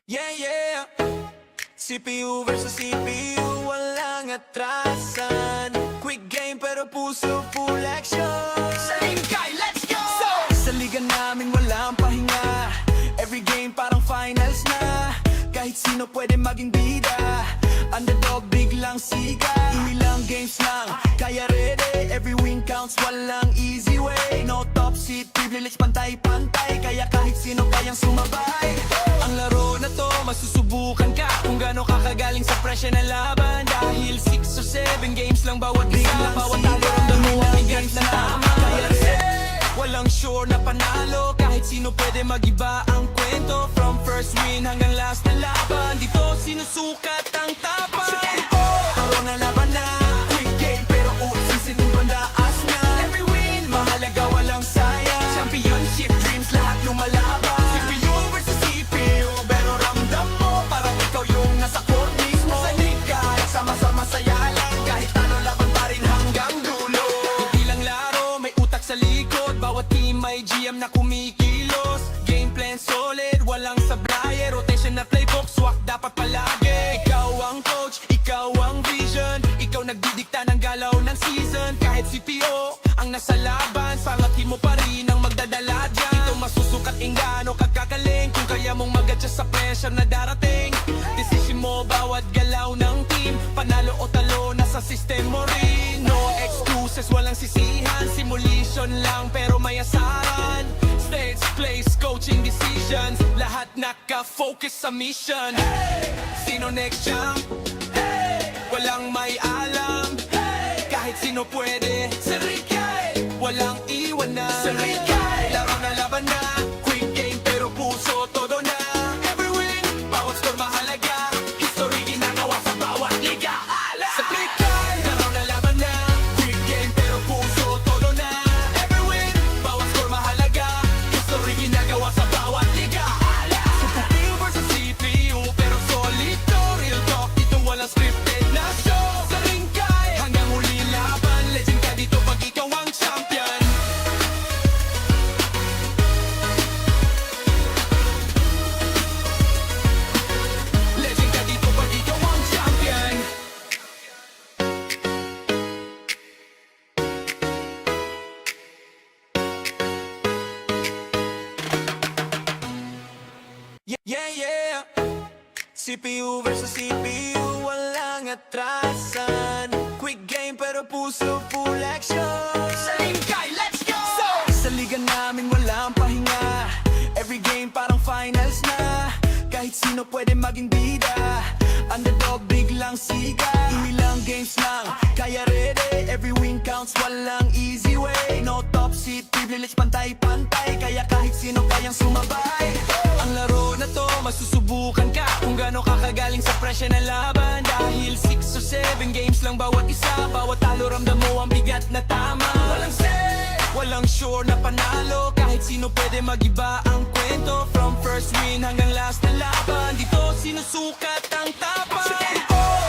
Yeah, yeah. CPU versus CPU, walang atrasan. Quick game pero puso full action. Same guy, let's go! Sa liga namin walang pahinga. Every game parang finals na. Kahit sino pwede maging bida. Underdog biglang siga. Ilang games lang, kaya ready. Every win counts, walang easy way. No top seat, privilege, pantay-pantay. Kaya kahit sino kayang sumabay. Ang laro na to, masusubukan ka kung gaano ka kagaling sa presya ng laban. Dahil 6 or 7 games lang bawat isa. Bawat talo ramdam mo ang games na tama. Kaya walang sure na panalo. Kahit sino pwede magiba ang kwento. From first win hanggang last na laban, dito sinusukat ang tapang. Aro na laban na, quick game pero usisin yung bandaas na. Every win, mahalaga walang sayang. Championship dreams, lahat lumalaban. CPU versus CPU, pero ramdam mo parang ikaw yung nasa court mismo. Sa liga, sama-sama saya lang. Kahit ano laban pa rin hanggang dulo. Hindi lang laro, may utak sa likod. Bawat team may GM na kumikilos. Game plan solid, walang sablay. Rotation na playbook, swak dapat palagi. Ikaw ang coach, ikaw ang vision. Ikaw nagdidikta ng galaw ng season. Kahit CPO ang nasa laban, sangatin mo pa rin ang magdadala dyan. Ito masusukat ingano kagkakaling. Kung kaya mong mag-adjust sa pressure na darating. Decision mo bawat galaw ng team. Panalo o talo, nasa system mo rin. No excuses, walang sisihan. Simulation lang pero may asaran. Stage, place, coaching decisions. Lahat naka-focus sa mission. Sino next champ? Walang may alam. Kahit sino pwede. Walang iwanan. Laro na laban na. Quick game pero puso todo na. Every win, bawat score mahalaga. History ginagawa sa bawat liga. Sa plikay, laro na laban na. Quick game pero puso todo na. Every win, bawat score mahalaga. History ginagawa sa bawat liga. CPU versus CPU pero solid to. Real talk, dito walang scripted na show. Sa ringkay, hanggang huli laban. Legend ka dito pag ikaw ang champion. Legend ka dito pag ikaw ang champion. Yeah, yeah. CPU versus CPU, walang atrasan. Quick game pero puso full action. Same guy, let's go! Sa liga namin walang pahinga. Every game parang finals na. Kahit sino pwede maging bida. Underdog biglang siga. Ilang games lang, kaya ready. Every win counts, walang easy way. No top seat, privilege, pantay-pantay. Kaya kahit sino kayang sumabay. Ang laro na to, masusubukan ka kung gaano ka kagaling sa presya ng laban. Dahil 6 or 7 games lang bawat isa. Bawat talo ramdam mo ang bigat na tama. Walang say, walang sure na panalo. Kahit sino pwede magiba ang kwento. From first win hanggang last na laban, dito sinusukat ang tapang.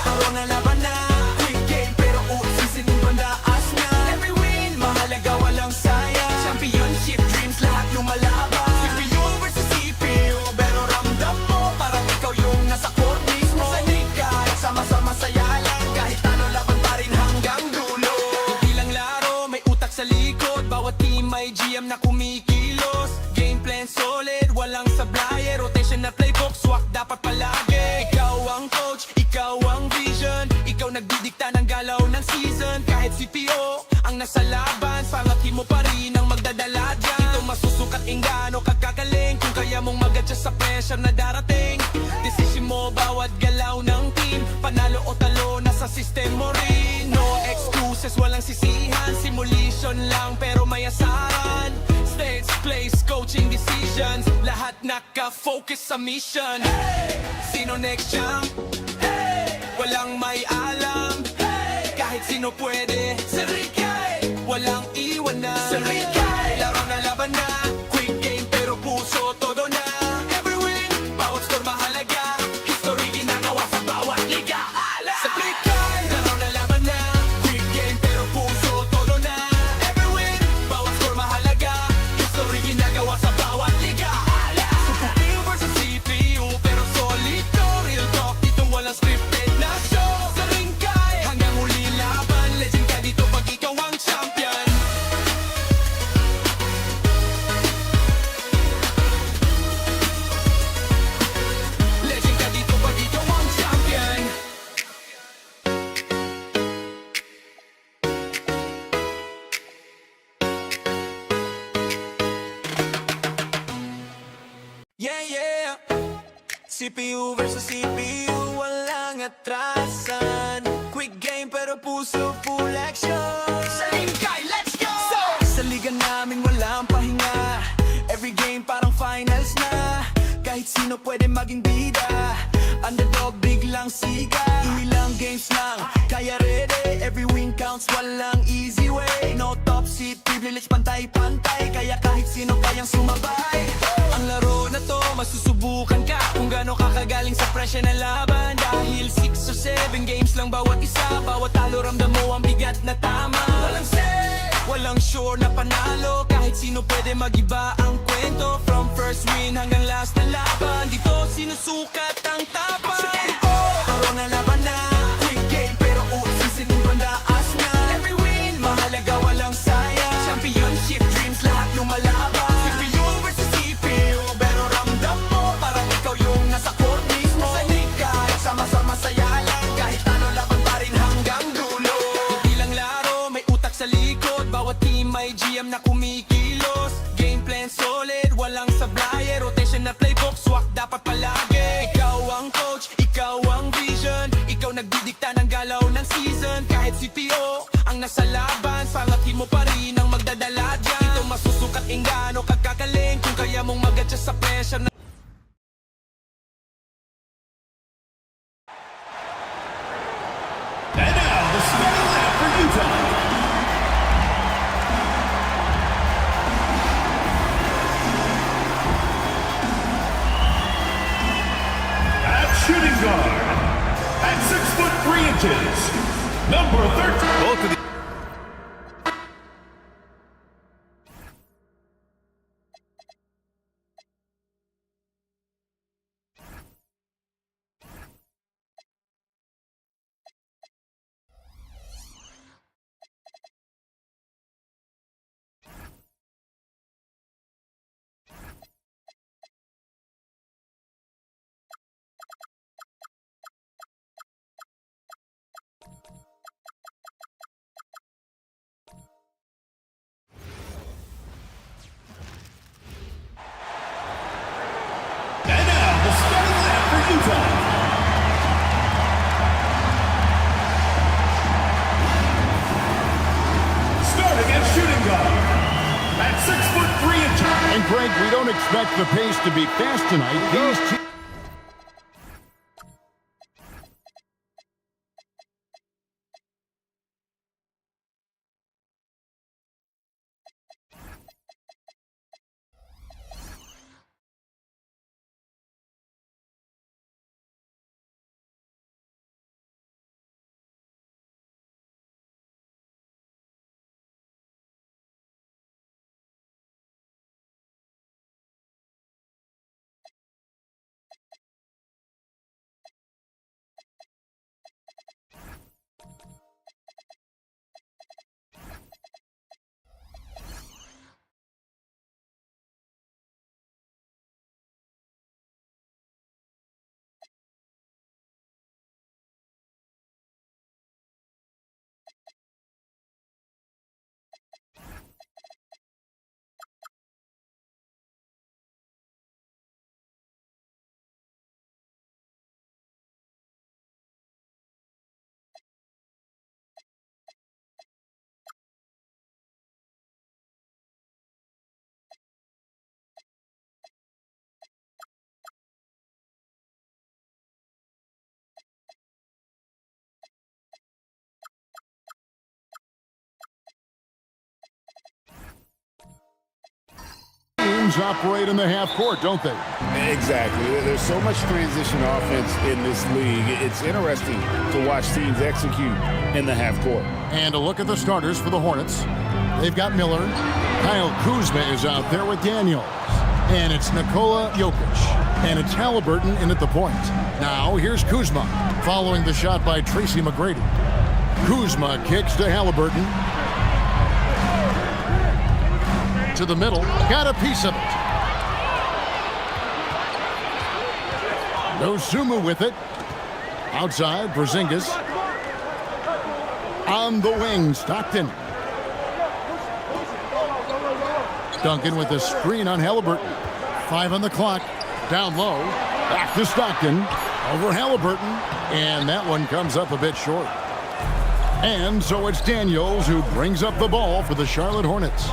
Aro na laban na, quick game pero usisin yung bandaas na. Every win, mahalaga walang sayang. Championship dreams, lahat lumalaban. CPU versus CPU, pero ramdam mo parang ikaw yung nasa court mismo. Sa liga, sama-sama saya lang. Kahit ano laban pa rin hanggang dulo. Hindi lang laro, may utak sa likod. Bawat team may GM na kumikilos. Game plan solid, walang sablay. Rotation na playbook, swak dapat palagi. Ikaw ang coach, ikaw ang vision. Ikaw nagdidikta ng galaw ng season. Kahit CPO ang nasa laban, sangatin mo pa rin ang magdadala dyan. Ito masusukat ingano kagkakaling. Kung kaya mong mag-adjust sa pressure na darating. Decision mo bawat galaw ng team. Panalo o talo, nasa system mo rin. No excuses, walang sisihan. Simulation lang pero may asaran. Stage, place, coaching decisions. Lahat naka-focus sa mission. Sino next champ? Walang may alam. Kahit sino pwede. Walang iwanan. Laro na laban na. Quick game pero puso todo na. Every win, bawat score mahalaga. History ginagawa sa bawat liga. Sa plikay, laro na laban na. Quick game pero puso todo na. Every win, bawat score mahalaga. History ginagawa sa bawat liga. CPU versus CPU pero solid. Yeah, yeah. CPU versus CPU, walang atrasan. Quick game pero puso full action. Same guy, let's go! Sa liga namin walang pahinga. Every game parang finals na. Kahit sino pwede maging bida. Underdog biglang siga. Ilang games lang, kaya ready. Every win counts, walang easy way. No top seat, privilege pantay-pantay. Kaya kahit sino kayang sumabay. Ang laro na to, masusubukan ka kung gaano ka kagaling sa presya ng laban. Dahil 6 or 7 games lang bawat isa. Bawat talo ramdam mo ang bigat na tama. Walang say, walang sure na panalo. Kahit sino pwede magiba ang kwento. From first win hanggang last na laban, dito sinusukat ang tapang. Laro na laban na, quick game pero usisin yung bandaas na. Every win, mahalaga walang sayang. Championship dreams, lahat lumalaban. CPU versus CPU, pero ramdam mo parang ikaw yung nasa court mismo. Sanay ka, sama-sama saya lang. Kahit ano laban pa rin hanggang dulo. Hindi lang laro, may utak sa likod. Bawat team may GM na kumikilos. Game plan solid, walang sablay. Rotation na playbook, swak dapat palagi. Ikaw ang coach, ikaw ang vision. Ikaw nagdidikta ng galaw ng season. Kahit CPO ang nasa laban, sangatin mo pa rin ang magdadala dyan. Ito masusukat ingano kagkagaling. Kung kaya mong mag-adjust sa pressure na And now, the starting lineup for Utah. At shooting guard, at 6'3", number 13. Both of the And now, the starting lineup for Utah. Starting at shooting guard, at 6'3". And Greg, we don't expect the pace to be fast tonight. These two teams operate in the half court, don't they? Exactly. There's so much transition offense in this league. It's interesting to watch teams execute in the half court. And a look at the starters for the Hornets. They've got Miller. Kyle Kuzma is out there with Daniels. And it's Nikola Jokic. And it's Halliburton in at the point. Now, here's Kuzma, following the shot by Tracy McGrady. Kuzma kicks to Halliburton. To the middle. Got a piece of it. Dosunmu with it. Outside, Porzingis. On the wing, Stockton. Duncan with a screen on Halliburton. 5 on the clock. Down low. Back to Stockton. Over Halliburton. And that one comes up a bit short. And so it's Daniels who brings up the ball for the Charlotte Hornets.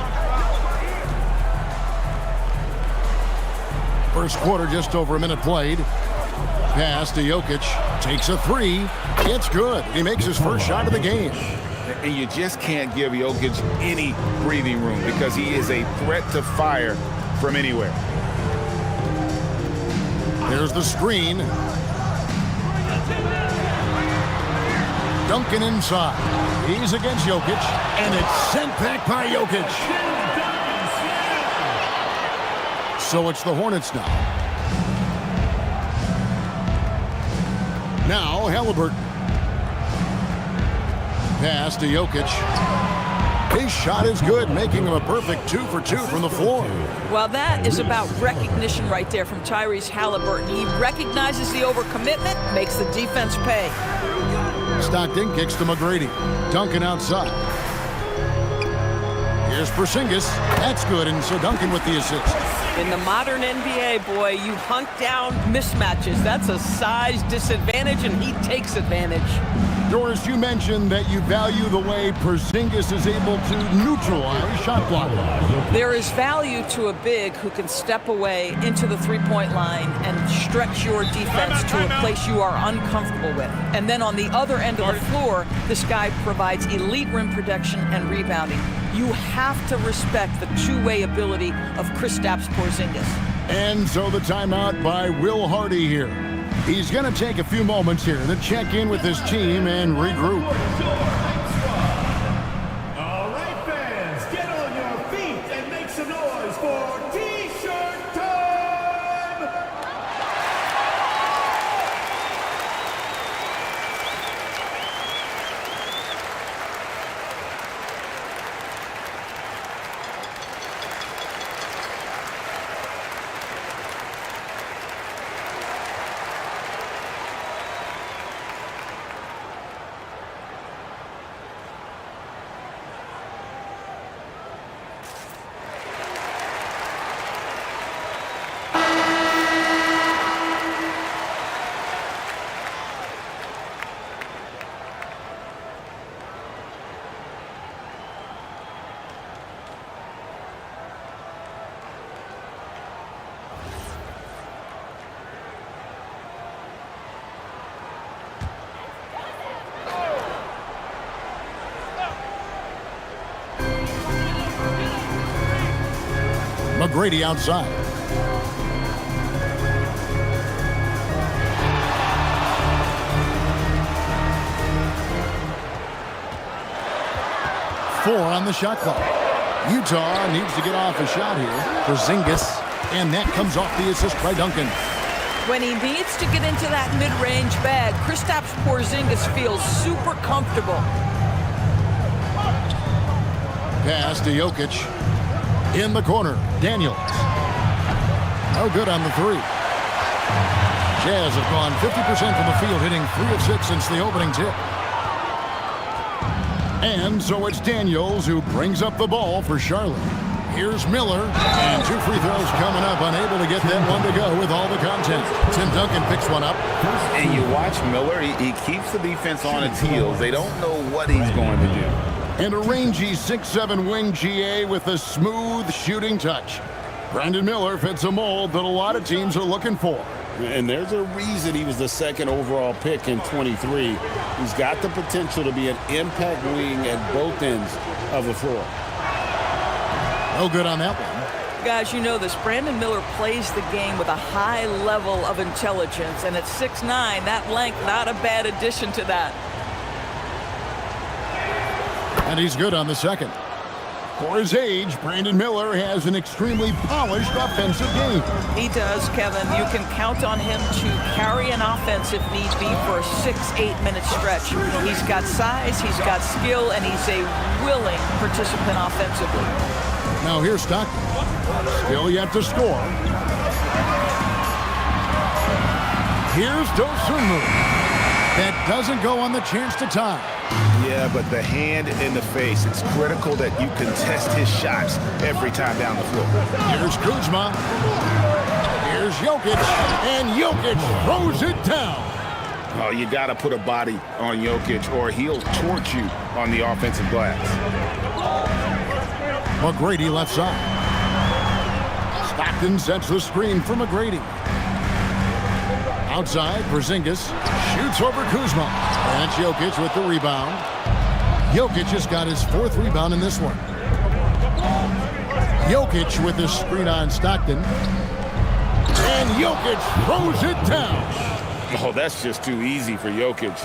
First quarter, just over a minute played. Pass to Jokic. Takes a three. It's good. He makes his first shot of the game. And you just can't give Jokic any breathing room because he is a threat to fire from anywhere. There's the screen. Duncan inside. He's against Jokic, and it's sent back by Jokic. So it's the Hornets now. Now Halliburton. Pass to Jokic. His shot is good, making him a perfect 2 for 2 from the floor. Well, that is about recognition right there from Tyrese Halliburton. He recognizes the overcommitment, makes the defense pay. Stockton kicks to McGrady. Duncan outside. Here's Porzingis. That's good, and so Duncan with the assist. In the modern NBA, boy, you hunt down mismatches. That's a size disadvantage, and he takes advantage. Doris, you mentioned that you value the way Porzingis is able to neutralize shot blocking. There is value to a big who can step away into the three-point line and stretch your defense to a place you are uncomfortable with. And then on the other end of the floor, this guy provides elite rim protection and rebounding. You have to respect the two-way ability of Kristaps Porzingis. And so the timeout by Will Hardy here. He's going to take a few moments here to check in with his team and regroup. All right, fans, get on your feet and make some noise for T-shirt time! McGrady outside. Four on the shot clock. Utah needs to get off a shot here. Porzingis, and that comes off the assist by Duncan. When he needs to get into that mid-range bag, Kristaps Porzingis feels super comfortable. Pass to Jokic. In the corner, Daniels. No good on the three. Jazz have gone 50% from the field, hitting 3 of 6 since the opening tip. And so it's Daniels who brings up the ball for Charlotte. Here's Miller, and 2 free throws coming up, unable to get that one to go with all the content. Tim Duncan picks one up. And you watch Miller, he keeps the defense on its heels. They don't know what he's going to do. And a rangy 6'7" wing GA with a smooth shooting touch. Brandon Miller fits a mold that a lot of teams are looking for. And there's a reason he was the 2nd overall pick in 23. He's got the potential to be an impact wing at both ends of the floor. No good on that one. Guys, you know this. Brandon Miller plays the game with a high level of intelligence, and at 6'9", that length, not a bad addition to that. And he's good on the second. For his age, Brandon Miller has an extremely polished offensive game. He does, Kevin. You can count on him to carry an offense if need be for a 6-8 minute stretch. He's got size, he's got skill, and he's a willing participant offensively. Now here's Stockton. Still yet to score. Here's Dosunmu. That doesn't go on the chance to tie. Yeah, but the hand in the face, it's critical that you contest his shots every time down the floor. Here's Kuzma. Here's Jokic, and Jokic throws it down. Oh, you got to put a body on Jokic or he'll torch you on the offensive glass. McGrady left side. Stockton sets the screen for McGrady. Outside, Porzingis shoots over Kuzma. And it's Jokic with the rebound. Jokic just got his 4th rebound in this one. Jokic with the screen on Stockton. And Jokic throws it down. Oh, that's just too easy for Jokic.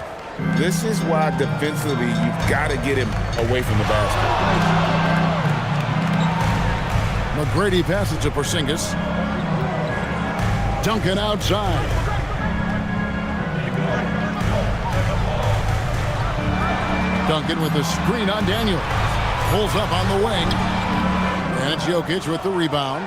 This is why defensively you've got to get him away from the basket. McGrady passes to Porzingis. Duncan outside. Duncan with the screen on Daniel. Pulls up on the wing. And it's Jokic with the rebound.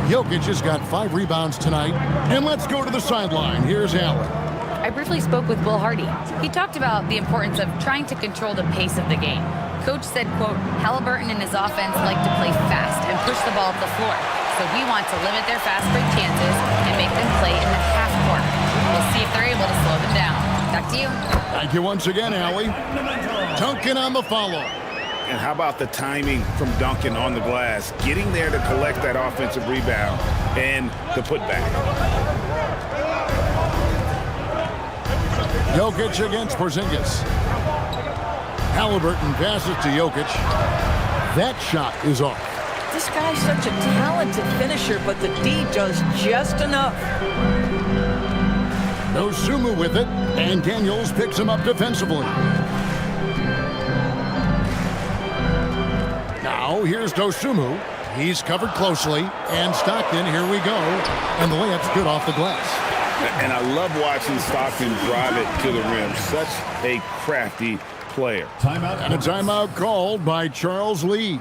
Jokic has got 5 rebounds tonight. And let's go to the sideline. Here's Allen. I briefly spoke with Will Hardy. He talked about the importance of trying to control the pace of the game. Coach said, quote, Halliburton and his offense like to play fast and push the ball up the floor. So we want to limit their fast break chances and make them play in the half court. We'll see if they're able to slow them down. Back to you. Thank you once again, Allie. Duncan on the follow. And how about the timing from Duncan on the glass, getting there to collect that offensive rebound and the putback. Jokic against Porzingis. Halliburton passes to Jokic. That shot is off. This guy's such a talented finisher, but the D does just enough. Dosunmu with it, and Daniels picks him up defensively. Now, here's Dosunmu. He's covered closely, and Stockton, here we go. And the layup's good off the glass. And I love watching Stockton drive it to the rim. Such a crafty player. Timeout. And a timeout called by Charles Lee.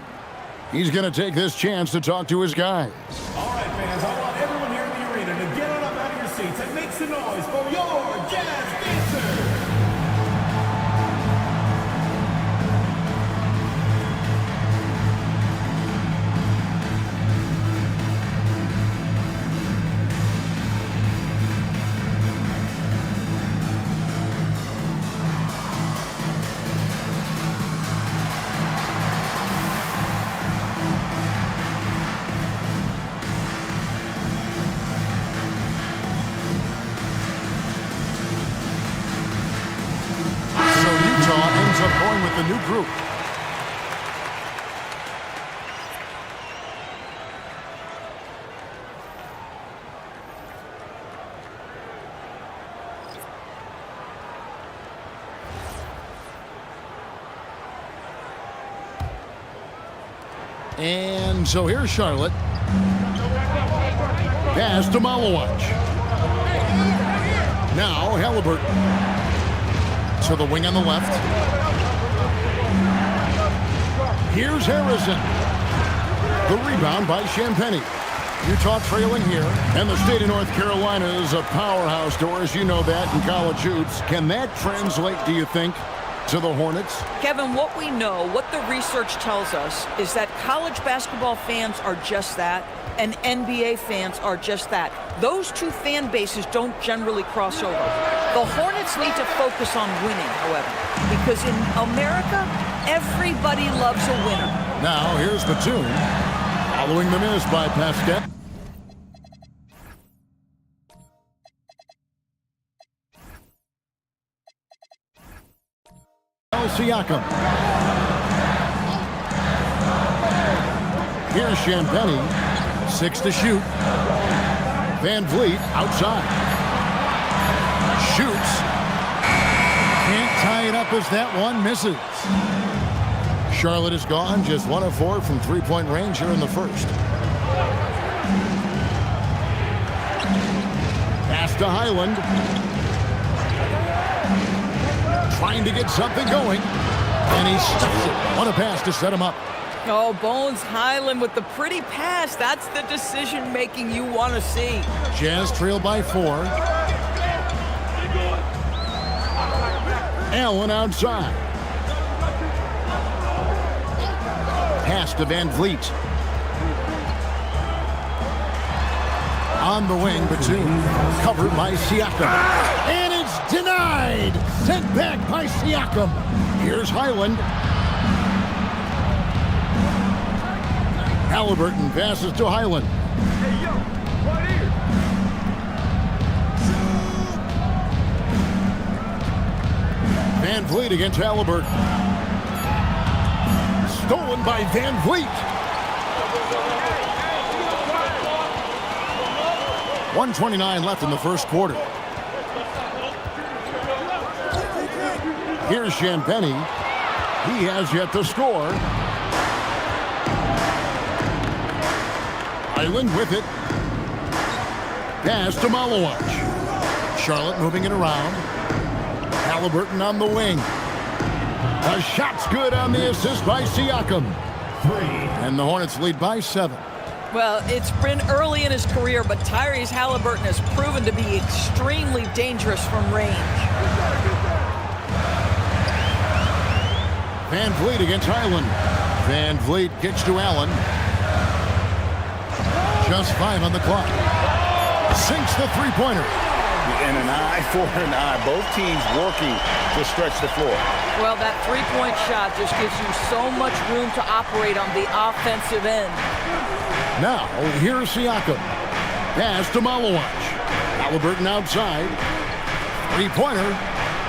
He's going to take this chance to talk to his guys. All right, fans, I want everyone here in the arena to get on up out of your seats and make some noise for your Jazz Dancers. Going with the new group. And so here's Charlotte. Pass to Malawach. Now Halliburton. To the wing on the left. Here's Harrison. The rebound by Champagnie. Utah trailing here. And the state of North Carolina is a powerhouse, Doris. You know that in college hoops. Can that translate, do you think, to the Hornets? Kevin, what we know, what the research tells us, is that college basketball fans are just that, and NBA fans are just that. Those two fan bases don't generally cross over. The Hornets need to focus on winning, however, because in America, everybody loves a winner. Now, here's Batum. Following the miss by Pascal. Siakam. Here's Champagnie. 6 to shoot. Van Vliet outside. Shoots. Can't tie it up as that one misses. Charlotte is gone. Just 1 of 4 from three-point range here in the first. Pass to Highland. Trying to get something going. And he stuffs it. What a pass to set him up. Oh, Bones Highland with the pretty pass. That's the decision-making you want to see. Jazz trail by 4. Allen outside. Pass to Van Vliet. On the wing, Batum. Covered by Siakam. And it's denied. Sent back by Siakam. Here's Highland. Halliburton passes to Highland. Hey, yo, right here. Van Vliet against Halliburton. Stolen by Van Vliet. 1:29 left in the first quarter. Here's Champagny. He has yet to score. Highland with it. Pass to Malawach. Charlotte moving it around. Halliburton on the wing. A shot's good on the assist by Siakam. 3. And the Hornets lead by 7. Well, it's been early in his career, but Tyrese Halliburton has proven to be extremely dangerous from range. Van Vliet against Highland. Van Vliet kicks to Allen. Just 5 on the clock. Sinks the three-pointer. And an eye for an eye. Both teams working to stretch the floor. Well, that three-point shot just gives you so much room to operate on the offensive end. Now, here's Siakam. Pass to Malawach. Halliburton outside. Three-pointer.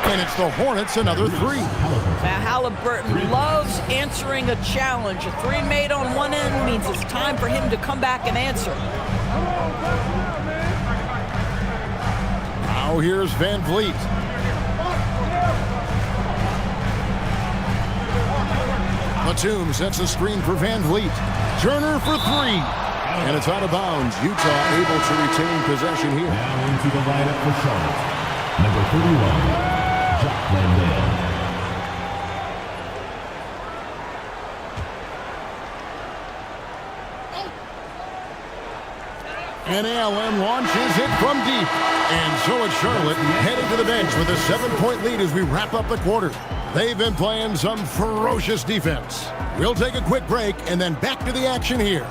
And it's the Hornets, another 3. Now, Halliburton loves answering a challenge. A 3 made on one end means it's time for him to come back and answer. Now here's Van Vliet. Batum sets a screen for Van Vliet. Turner for 3. And it's out of bounds. Utah able to retain possession here. Now into the lineup for Charlotte. Number 31, Jack Landale. And Allen launches it from deep. And so it's Charlotte heading to the bench with a 7-point lead as we wrap up the quarter. They've been playing some ferocious defense. We'll take a quick break and then back to the action here.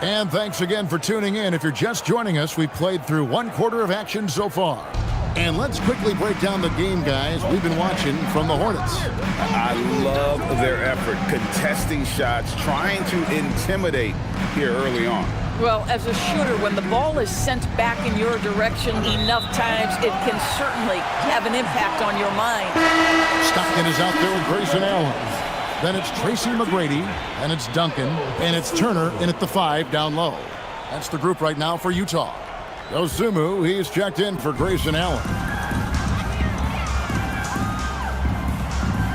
And thanks again for tuning in. If you're just joining us, we've played through 1 quarter of action so far. And let's quickly break down the game, guys, we've been watching from the Hornets. I love their effort, contesting shots, trying to intimidate here early on. Well, as a shooter, when the ball is sent back in your direction enough times, it can certainly have an impact on your mind. Stockton is out there with Grayson Allen. Then it's Tracy McGrady, and it's Duncan, and it's Turner in at the 5 down low. That's the group right now for Utah. Dosunmu, he's checked in for Grayson Allen.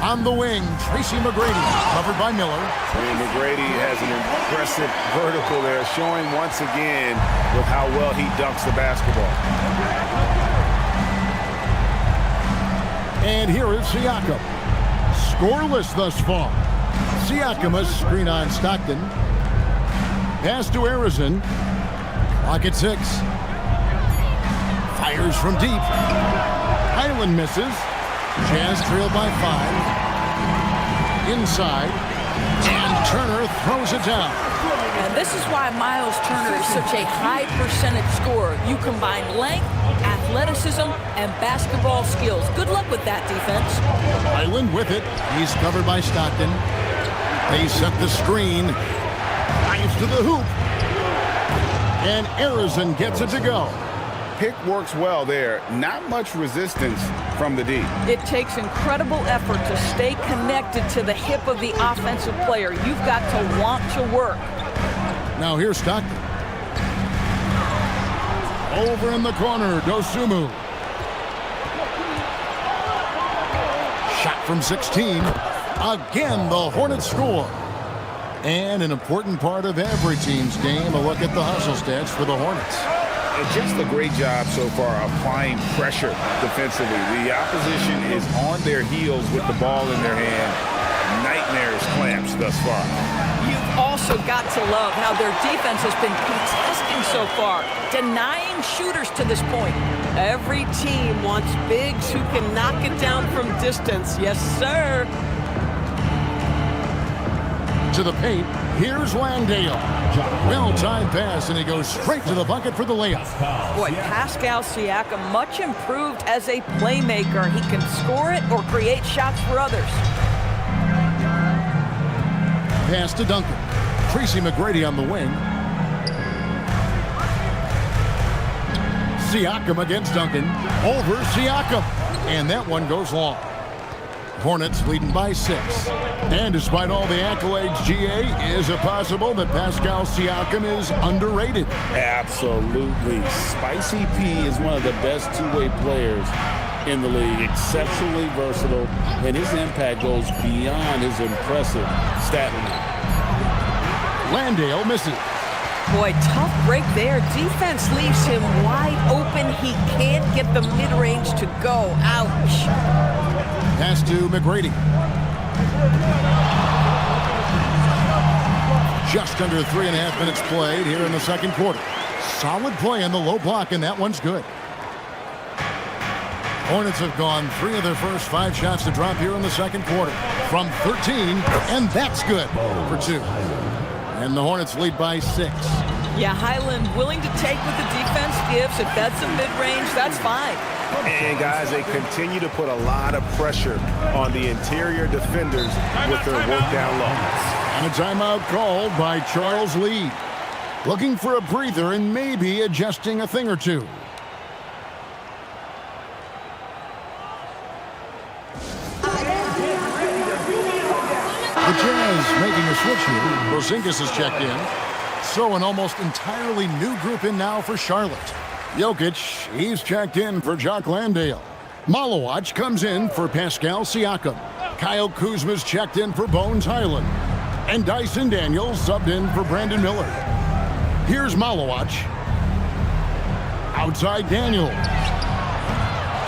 On the wing, Tracy McGrady, covered by Miller. And McGrady has an impressive vertical there, showing once again with how well he dunks the basketball. And here is Siakam. Scoreless thus far. Siakam, a screen on Stockton. Pass to Arizon. Clock at 6. Fires from deep. Highland misses. Jazz trailed by 5. Inside. And Turner throws it down. And this is why Miles Turner is such a high percentage scorer. You combine length, athleticism, and basketball skills. Good luck with that defense. Highland with it. He's covered by Stockton. They set the screen. Drives to the hoop. And Arizon gets it to go. Pick works well there. Not much resistance from the D. It takes incredible effort to stay connected to the hip of the offensive player. You've got to want to work. Now here's Stockton. Over in the corner, Dosunmu. Shot from 16. Again, the Hornets score. And an important part of every team's game, a look at the hustle stats for the Hornets. And just a great job so far applying pressure defensively. The opposition is on their heels with the ball in their hand. Nightmares clamps thus far. You've also got to love how their defense has been contesting so far, denying shooters to this point. Every team wants bigs who can knock it down from distance. Yes, sir. To the paint, here's Landale. Well-timed pass, and he goes straight to the bucket for the layup. Boy, Pascal Siakam, much improved as a playmaker. He can score it or create shots for others. Pass to Duncan. Tracy McGrady on the wing. Siakam against Duncan. Over Siakam. And that one goes long. Hornets leading by 6. And despite all the accolades, GA, is it possible that Pascal Siakam is underrated? Absolutely. Spicy P is one of the best two-way players in the league. Exceptionally versatile, and his impact goes beyond his impressive stat line. Landale misses. Boy, tough break there. Defense leaves him wide open. He can't get the mid-range to go. Ouch. Pass to McGrady. Just under 3.5 minutes played here in the second quarter. Solid play in the low block, and that one's good. Hornets have gone 3 of their first 5 shots to drop here in the second quarter from 13, and that's good for 2. And the Hornets lead by 6. Yeah, Highland willing to take what the defense gives. If that's a mid-range, that's fine. And guys, they continue to put a lot of pressure on the interior defenders with their work down low. And a timeout called by Charles Lee. Looking for a breather and maybe adjusting a thing or two. The Jazz making a switch here. Porzingis has checked in. So an almost entirely new group in now for Charlotte. Jokic, he's checked in for Jock Landale. Malawach comes in for Pascal Siakam. Kyle Kuzma's checked in for Bones Highland. And Dyson Daniels subbed in for Brandon Miller. Here's Malawach. Outside Daniels.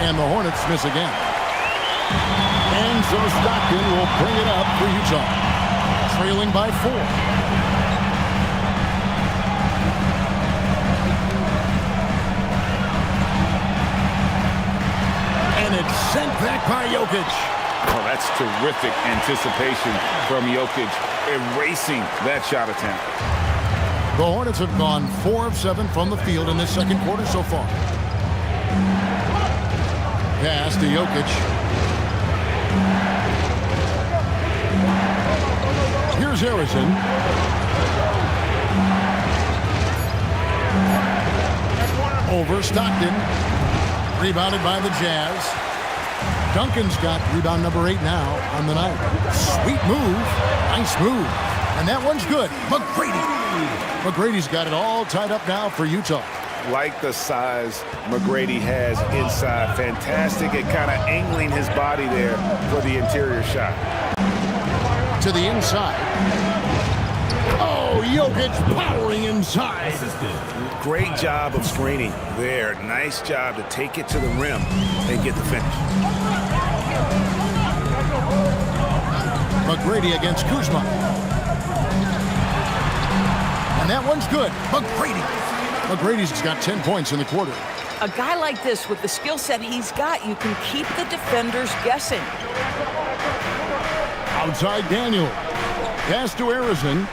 And the Hornets miss again. And so Stockton will bring it up for Utah. Trailing by 4. And it's sent back by Jokic. Oh, that's terrific anticipation from Jokic, erasing that shot attempt. The Hornets have gone 4 of 7 from the field in this second quarter so far. Pass to Jokic. Here's Harrison. Over Stockton. Rebounded by the Jazz. Duncan's got rebound number 8 now on the night. Sweet move. Nice move. And that one's good. McGrady's got it all tied up now for Utah. Like the size McGrady has inside. Fantastic at kind of angling his body there for the interior shot. To the inside. Oh, Jokic powering inside. Great job of screening there. Nice job to take it to the rim and get the finish. McGrady against Kuzma. And that one's good. McGrady's got 10 points in the quarter. A guy like this, with the skill set he's got, you can keep the defenders guessing. Outside Daniel. Pass to Harrison.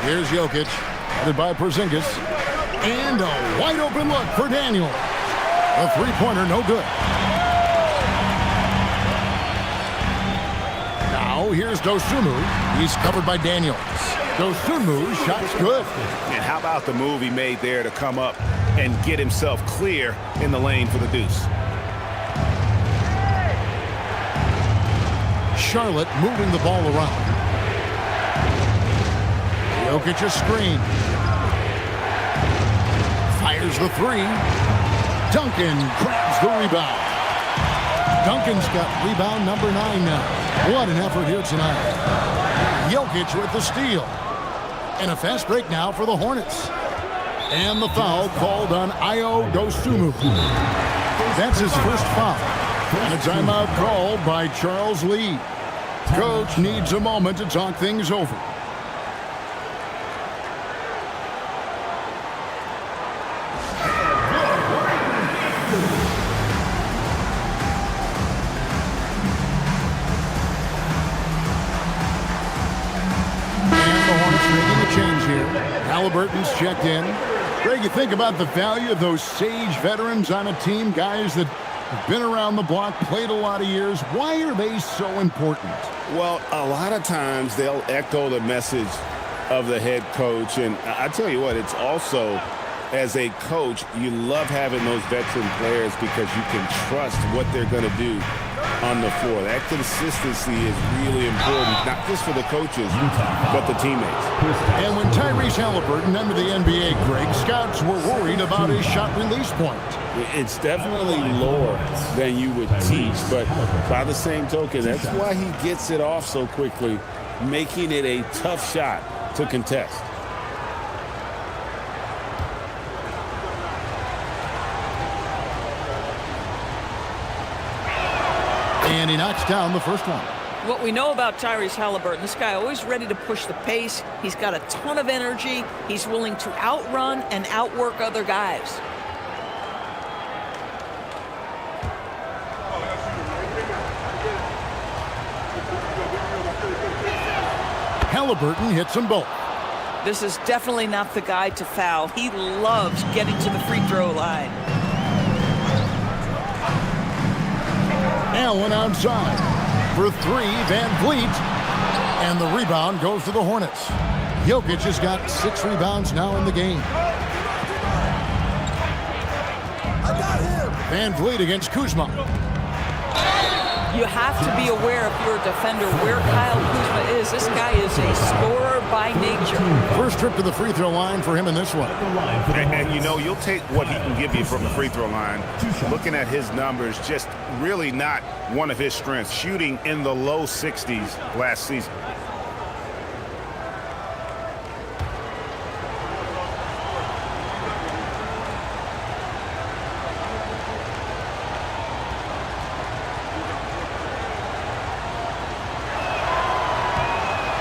Here's Jokic. Headed by Porzingis. And a wide open look for Daniel. A three-pointer, no good. Now here's Dosunmu. He's covered by Daniels. Dosunmu's shot's good. And how about the move he made there to come up and get himself clear in the lane for the deuce? Charlotte moving the ball around. Jokic a screen. Fires the 3. Duncan grabs the rebound. Duncan's got rebound number 9 now. What an effort here tonight. Jokic with the steal. And a fast break now for the Hornets. And the foul called on Ayo Dosunmu. That's his first foul. And a timeout called by Charles Lee. Coach needs a moment to talk things over. Change here. Halliburton's checked in. Greg, you think about the value of those sage veterans on a team, guys that have been around the block, played a lot of years. Why are they so important? Well, a lot of times they'll echo the message of the head coach. And I tell you what, it's also, as a coach, you love having those veteran players because you can trust what they're going to do on the floor. That consistency is really important, not just for the coaches, but the teammates. And when Tyrese Halliburton entered the NBA, Greg, scouts were worried about his shot release point. It's definitely lower than you would teach, but by the same token, that's why he gets it off so quickly, making it a tough shot to contest. And he knocks down the first one. What we know about Tyrese Halliburton, this guy always ready to push the pace. He's got a ton of energy. He's willing to outrun and outwork other guys. Halliburton hits them both. This is definitely not the guy to foul. He loves getting to the free throw line. Allen outside for three, Van Vliet. And the rebound goes to the Hornets. Jokic has got 6 rebounds now in the game. Van Vliet against Kuzma. You have to be aware if you're a defender where Kyle Kuzma is. This guy is a scorer by nature. First trip to the free throw line for him in this one. And you know, you'll take what he can give you from the free throw line. Looking at his numbers, just really not one of his strengths. Shooting in the low 60s last season.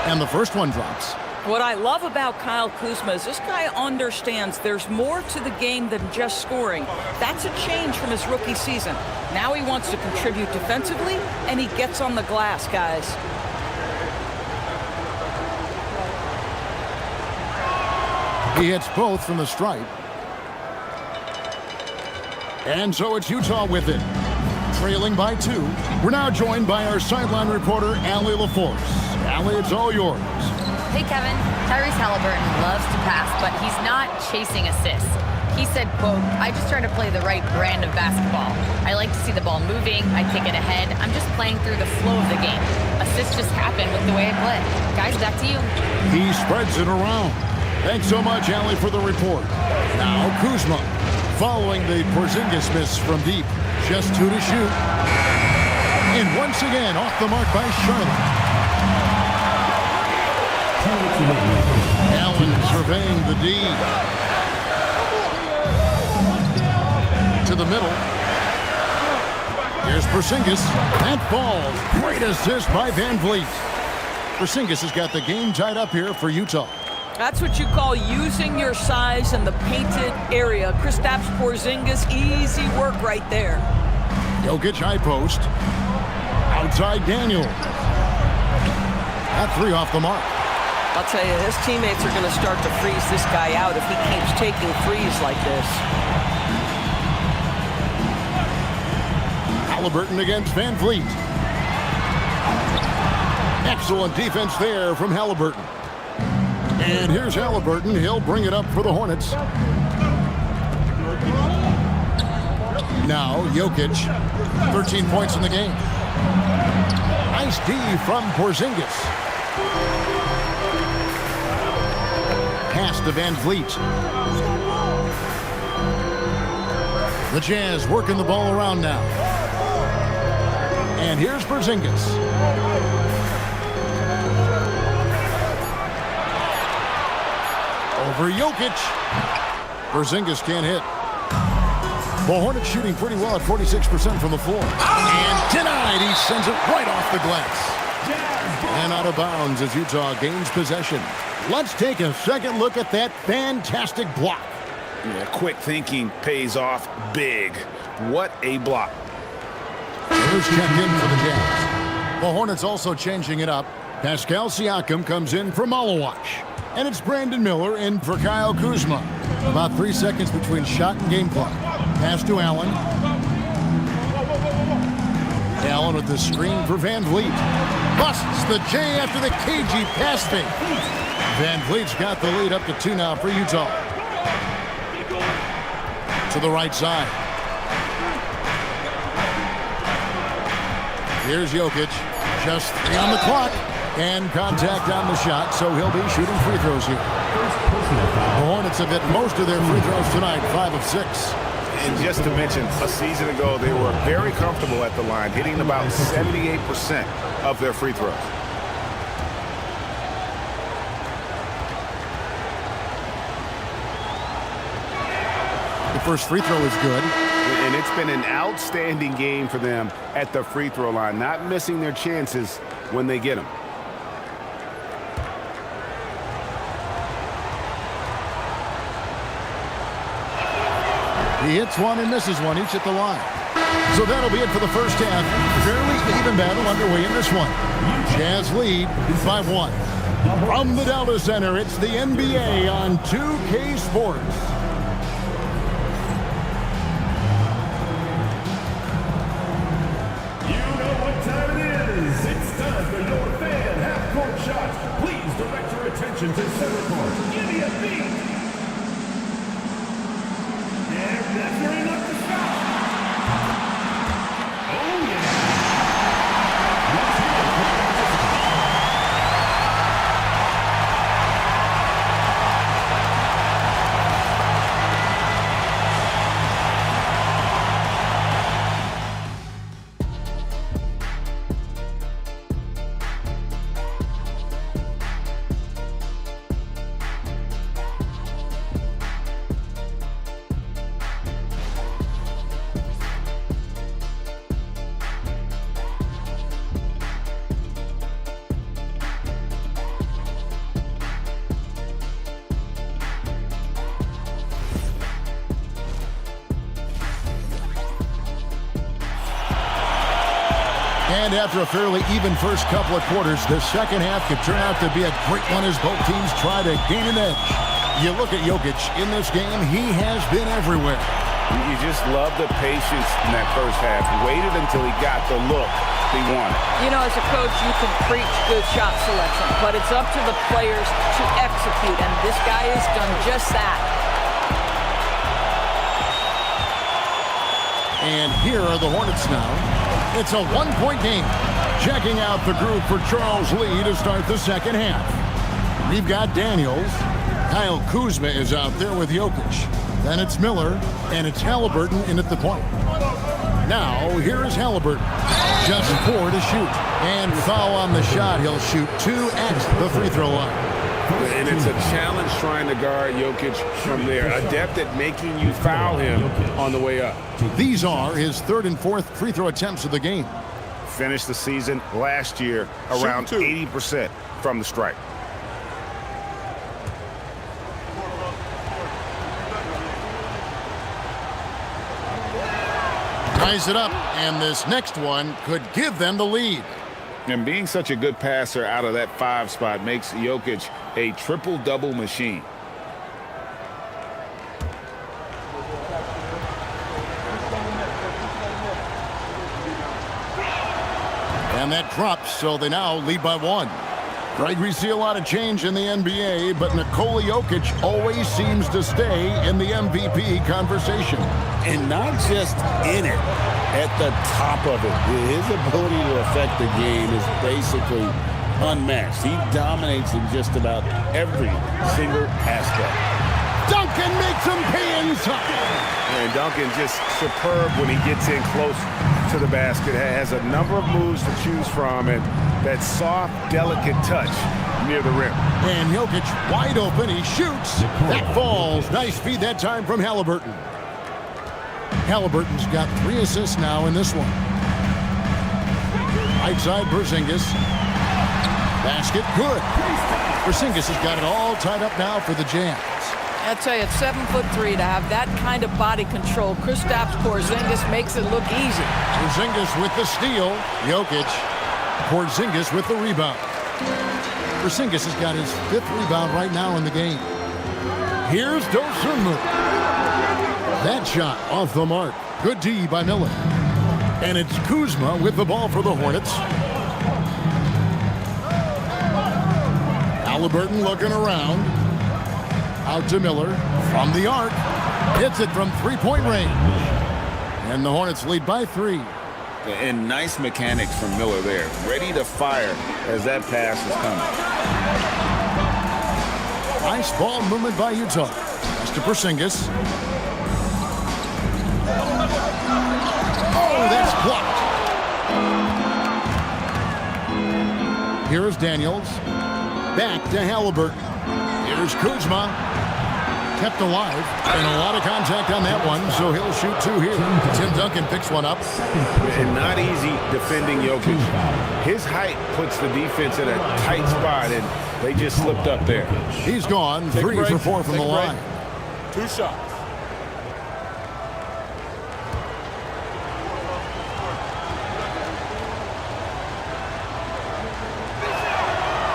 And the first one drops. What I love about Kyle Kuzma is this guy understands there's more to the game than just scoring. That's a change from his rookie season. Now he wants to contribute defensively, and he gets on the glass, guys. He hits both from the stripe. And so it's Utah with it. Trailing by 2. We're now joined by our sideline reporter, Allie LaForce. Allie, it's all yours. Hey, Kevin. Tyrese Halliburton loves to pass, but he's not chasing assists. He said, quote, "I just try to play the right brand of basketball. I like to see the ball moving. I take it ahead. I'm just playing through the flow of the game. Assists just happen with the way I play." Guys, back to you. He spreads it around. Thanks so much, Allie, for the report. Now Kuzma, following the Porzingis miss from deep. Just 2 to shoot. And once again, off the mark by Charlotte. Allen surveying the D. To the middle. Here's Porzingis. That falls. Great assist by Van Vliet. Porzingis has got the game tied up here for Utah. That's what you call using your size in the painted area. Kristaps Porzingis, easy work right there. Jokic high post. Outside Daniel. That 3 off the mark. I'll tell you, his teammates are going to start to freeze this guy out if he keeps taking threes like this. Halliburton against Van Vliet. Excellent defense there from Halliburton. And here's Halliburton. He'll bring it up for the Hornets. Now Jokic, 13 points in the game. Nice D from Porzingis. Pass to Van Vliet. The Jazz working the ball around now. And here's Porzingis. Over Jokic. Porzingis can't hit. The Hornets shooting pretty well at 46% from the floor. And denied. He sends it right off the glass. And out of bounds as Utah gains possession. Let's take a second look at that fantastic block. Yeah, quick thinking pays off big. What a block. Who's checked in for the Jazz? The Hornets also changing it up. Pascal Siakam comes in for Malawash. And it's Brandon Miller in for Kyle Kuzma. About 3 seconds between shot and game clock. Pass to Allen. Allen with the screen for Van Vliet. Busts the J after the cagey pass fake. Van Vliet's got the lead up to 2 now for Utah. To the right side. Here's Jokic. Just 3 on the clock. And contact on the shot, so he'll be shooting free throws here. The Hornets have hit most of their free throws tonight, 5 of 6. And just to mention, a season ago, they were very comfortable at the line, hitting about 78% of their free throws. The first free throw is good. And it's been an outstanding game for them at the free throw line, not missing their chances when they get them. He hits one and misses one, each at the line. So that'll be it for the first half. Fairly even battle underway in this one. Jazz lead 5-1. From the Delta Center, it's the NBA on 2K Sports. You know what time it is. It's time for your fan half-court shots. Please direct your attention to center court. Give me a beat. And measuring up the shot. Oh, yeah. Let's hear it from the And after a fairly even first couple of quarters, the second half could turn out to be a great one as both teams try to gain an edge. You look at Jokic in this game, he has been everywhere. You just love the patience in that first half. Waited until he got the look he wanted. You know, as a coach, you can preach good shot selection, but it's up to the players to execute, and this guy has done just that. And here are the Hornets now. It's a one-point game. Checking out the group for Charles Lee to start the second half. We've got Daniels. Kyle Kuzma is out there with Jokic. Then it's Miller, and it's Halliburton in at the point. Now, here is Halliburton. Just 4 to shoot. And foul on the shot. He'll shoot 2 at the free throw line. And it's a challenge trying to guard Jokic from there. Adept at making you foul him on the way up. These are his 3rd and 4th free throw attempts of the game. Finished the season last year around 80% from the stripe. Ties it up, and this next one could give them the lead. And being such a good passer out of that 5 spot makes Jokic a triple-double machine. And that drops, so they now lead by 1. Greg, we see a lot of change in the NBA, but Nikola Jokic always seems to stay in the MVP conversation. And not just in it, at the top of it. His ability to affect the game is basically unmatched. He dominates in just about every single aspect. Duncan makes him pay inside. And Duncan just superb when he gets in close to the basket. Has a number of moves to choose from, and that soft, delicate touch near the rim. And Jokic wide open. He shoots. That falls. Nice feed that time from Halliburton. Halliburton's got 3 assists now in this one. Right side, Porzingis. Basket, good. Porzingis has got it all tied up now for the Jazz. I'll tell you, at 7'3", to have that kind of body control, Kristaps Porzingis makes it look easy. Porzingis with the steal. Jokic. Porzingis with the rebound. Porzingis has got his 5th rebound right now in the game. Here's Dosunmu. That shot off the mark. Good D by Miller. And it's Kuzma with the ball for the Hornets. Halliburton looking around. Out to Miller from the arc. Hits it from 3-point range. And the Hornets lead by 3. And nice mechanics from Miller there. Ready to fire as that pass is coming. Nice ball movement by Utah. Pass to Porzingis. Oh, that's blocked. Here is Daniels. Back to Halliburton. Here's Kuzma. Kept alive. And a lot of contact on that one, so he'll shoot 2 here. Tim Duncan picks one up. And not easy defending Jokic. His height puts the defense in a tight spot, and they just slipped up there. He's gone 3 for 4 from the line. 2 shots.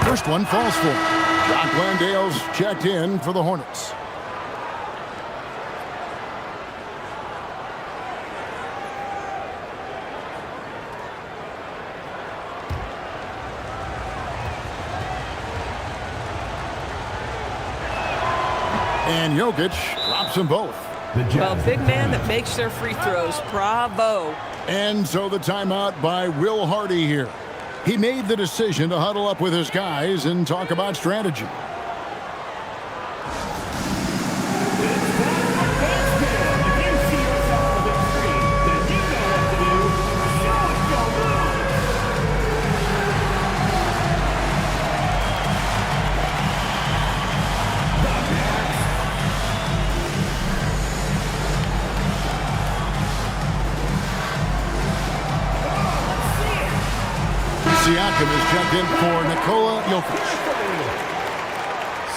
First one falls for. Jock Landale's checked in for the Hornets. And Jokic drops them both. Well, big man that makes their free throws. Bravo. And so the timeout by Will Hardy here. He made the decision to huddle up with his guys and talk about strategy. Siakam is checked in for Nikola Jokic.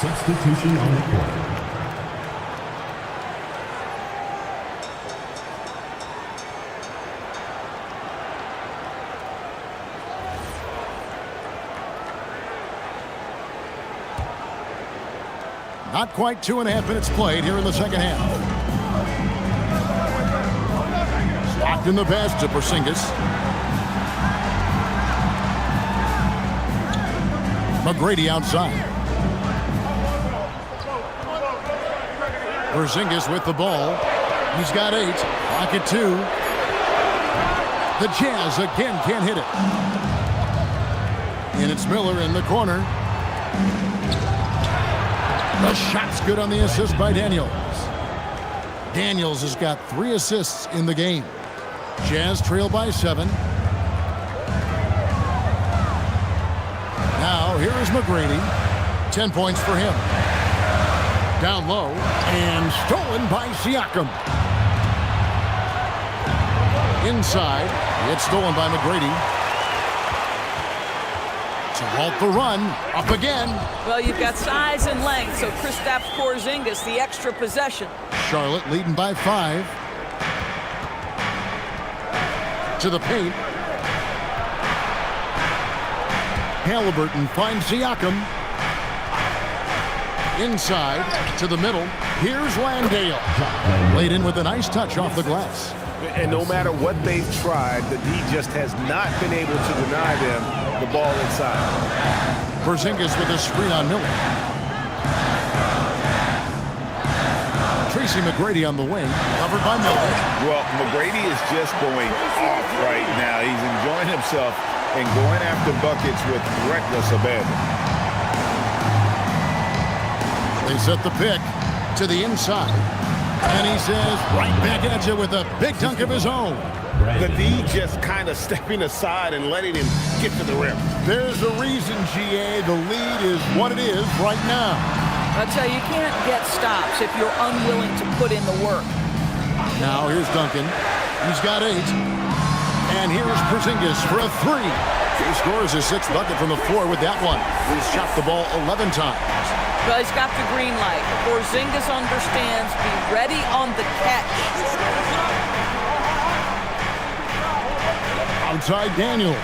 Substitution on the court. Not quite 2.5 minutes played here in the second half. Stockton the pass to Porzingis. McGrady outside. Porzingis with the ball. He's got 8. Pocket 2. The Jazz again can't hit it. And it's Miller in the corner. The shot's good on the assist by Daniels. Daniels has got 3 assists in the game. Jazz trail by 7. Now, here is McGrady. 10 points for him. Down low, and stolen by Siakam. Inside, it's stolen by McGrady. To halt the run, up again. Well, you've got size and length, so Kristaps Porzingis, the extra possession. Charlotte leading by 5. To the paint. Halliburton finds Siakam. Inside to the middle. Here's Landale. Laid in with a nice touch off the glass. And no matter what they've tried, the D just has not been able to deny them the ball inside. Porzingis with a screen on Miller. Tracy McGrady on the wing, covered by Miller. Well, McGrady is just going off right now. He's enjoying himself and going after buckets with reckless abandon. They set the pick to the inside. And he says, right back at you with a big dunk of his own. The D just kind of stepping aside and letting him get to the rim. There's a reason, GA, the lead is what it is right now. I tell you, you can't get stops if you're unwilling to put in the work. Now here's Duncan. He's got 8. And here's Porzingis for a 3. He scores his 6th bucket from the floor with that one. He's shot the ball 11 times. Well, he's got the green light. Porzingis understands, be ready on the catch. Outside Daniels.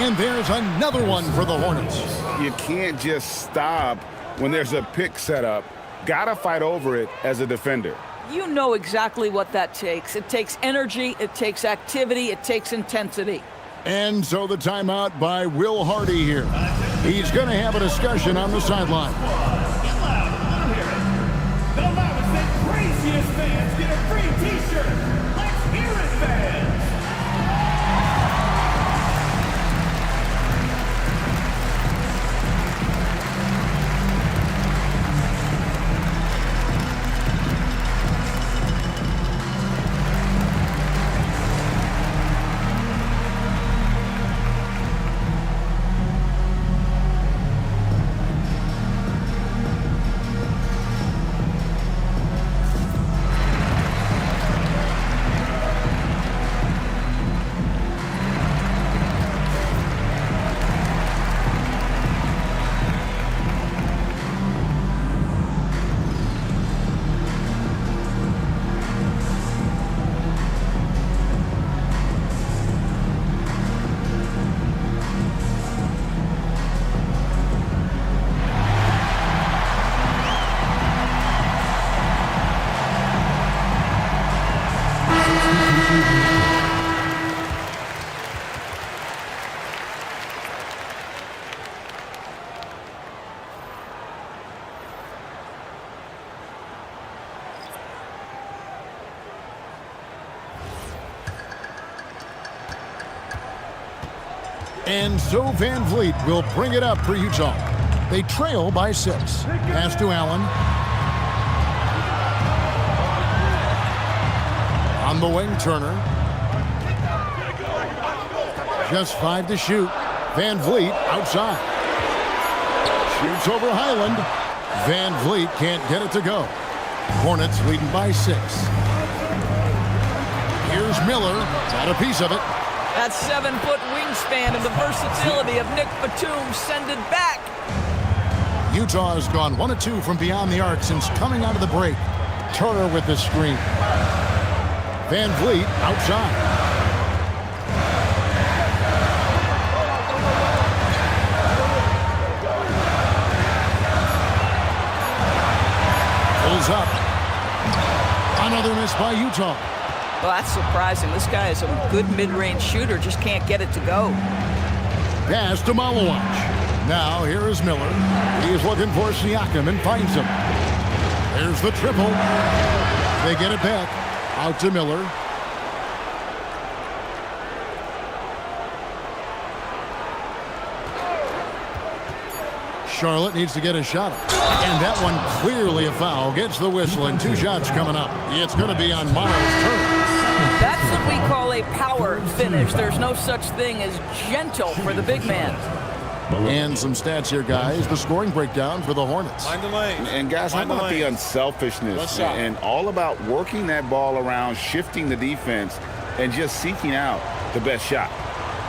And there's another one for the Hornets. You can't just stop when there's a pick set up. Gotta fight over it as a defender. You know exactly what that takes. It takes energy, it takes activity, it takes intensity. And so the timeout by Will Hardy here. He's going to have a discussion on the sideline. Get loud. Let 'em hear it. The loudest and craziest fans get a free T-shirt. Let's hear it, fans. And so Van Vliet will bring it up for Utah. They trail by 6. Pass to Allen. On the wing, Turner. Just 5 to shoot. Van Vliet outside. Shoots over Highland. Van Vliet can't get it to go. Hornets leading by 6. Here's Miller. Got a piece of it. That 7-foot wingspan and the versatility of Nick Batum send it back. Utah has gone 1 of 2 from beyond the arc since coming out of the break. Turner with the screen. Van Vliet outside. Pulls up. Another miss by Utah. Well, that's surprising. This guy is a good mid-range shooter, just can't get it to go. Pass to Malawach. Now here is Miller. He is looking for Siakam and finds him. There's the triple. They get it back. Out to Miller. Charlotte needs to get a shot up. And that one clearly a foul. Gets the whistle and 2 shots coming up. It's going to be on Miles Turner. That's what we call a power finish. There's no such thing as gentle for the big man. And some stats here, guys. The scoring breakdown for the Hornets. And guys, how about the unselfishness and all about working that ball around, shifting the defense, and just seeking out the best shot.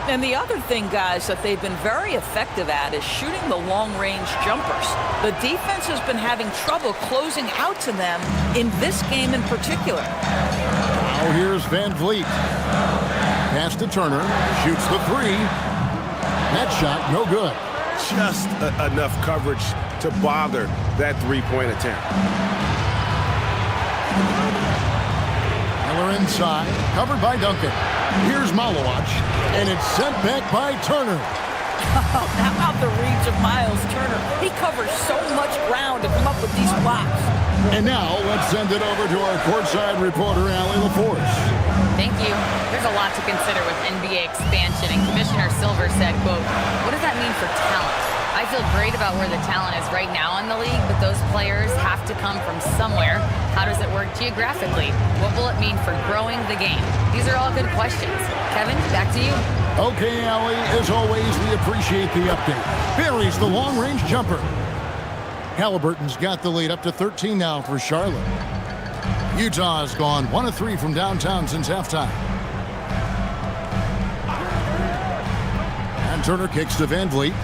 And the other thing, guys, that they've been very effective at is shooting the long-range jumpers. The defense has been having trouble closing out to them in this game in particular. Now here's Van Vliet. Pass to Turner. Shoots the 3. That shot, no good. Just enough coverage to bother that 3-point attempt. Miller inside, covered by Duncan. Here's Malawach, and it's sent back by Turner. How about the reach of Miles Turner? He covers so much ground to come up with these blocks. And now let's send it over to our courtside reporter, Allie LaForce. Thank you. There's a lot to consider with NBA expansion, and Commissioner Silver said, quote, "What does that mean for talent? I feel great about where the talent is right now in the league, but those players have to come from somewhere. How does it work geographically? What will it mean for growing the game? These are all good questions. Kevin, back to you. Okay, Allie, as always, we appreciate the update. Buries the long-range jumper. Halliburton's got the lead up to 13 now for Charlotte. Utah has gone 1 of 3 from downtown since halftime. And Turner kicks to Van Vliet.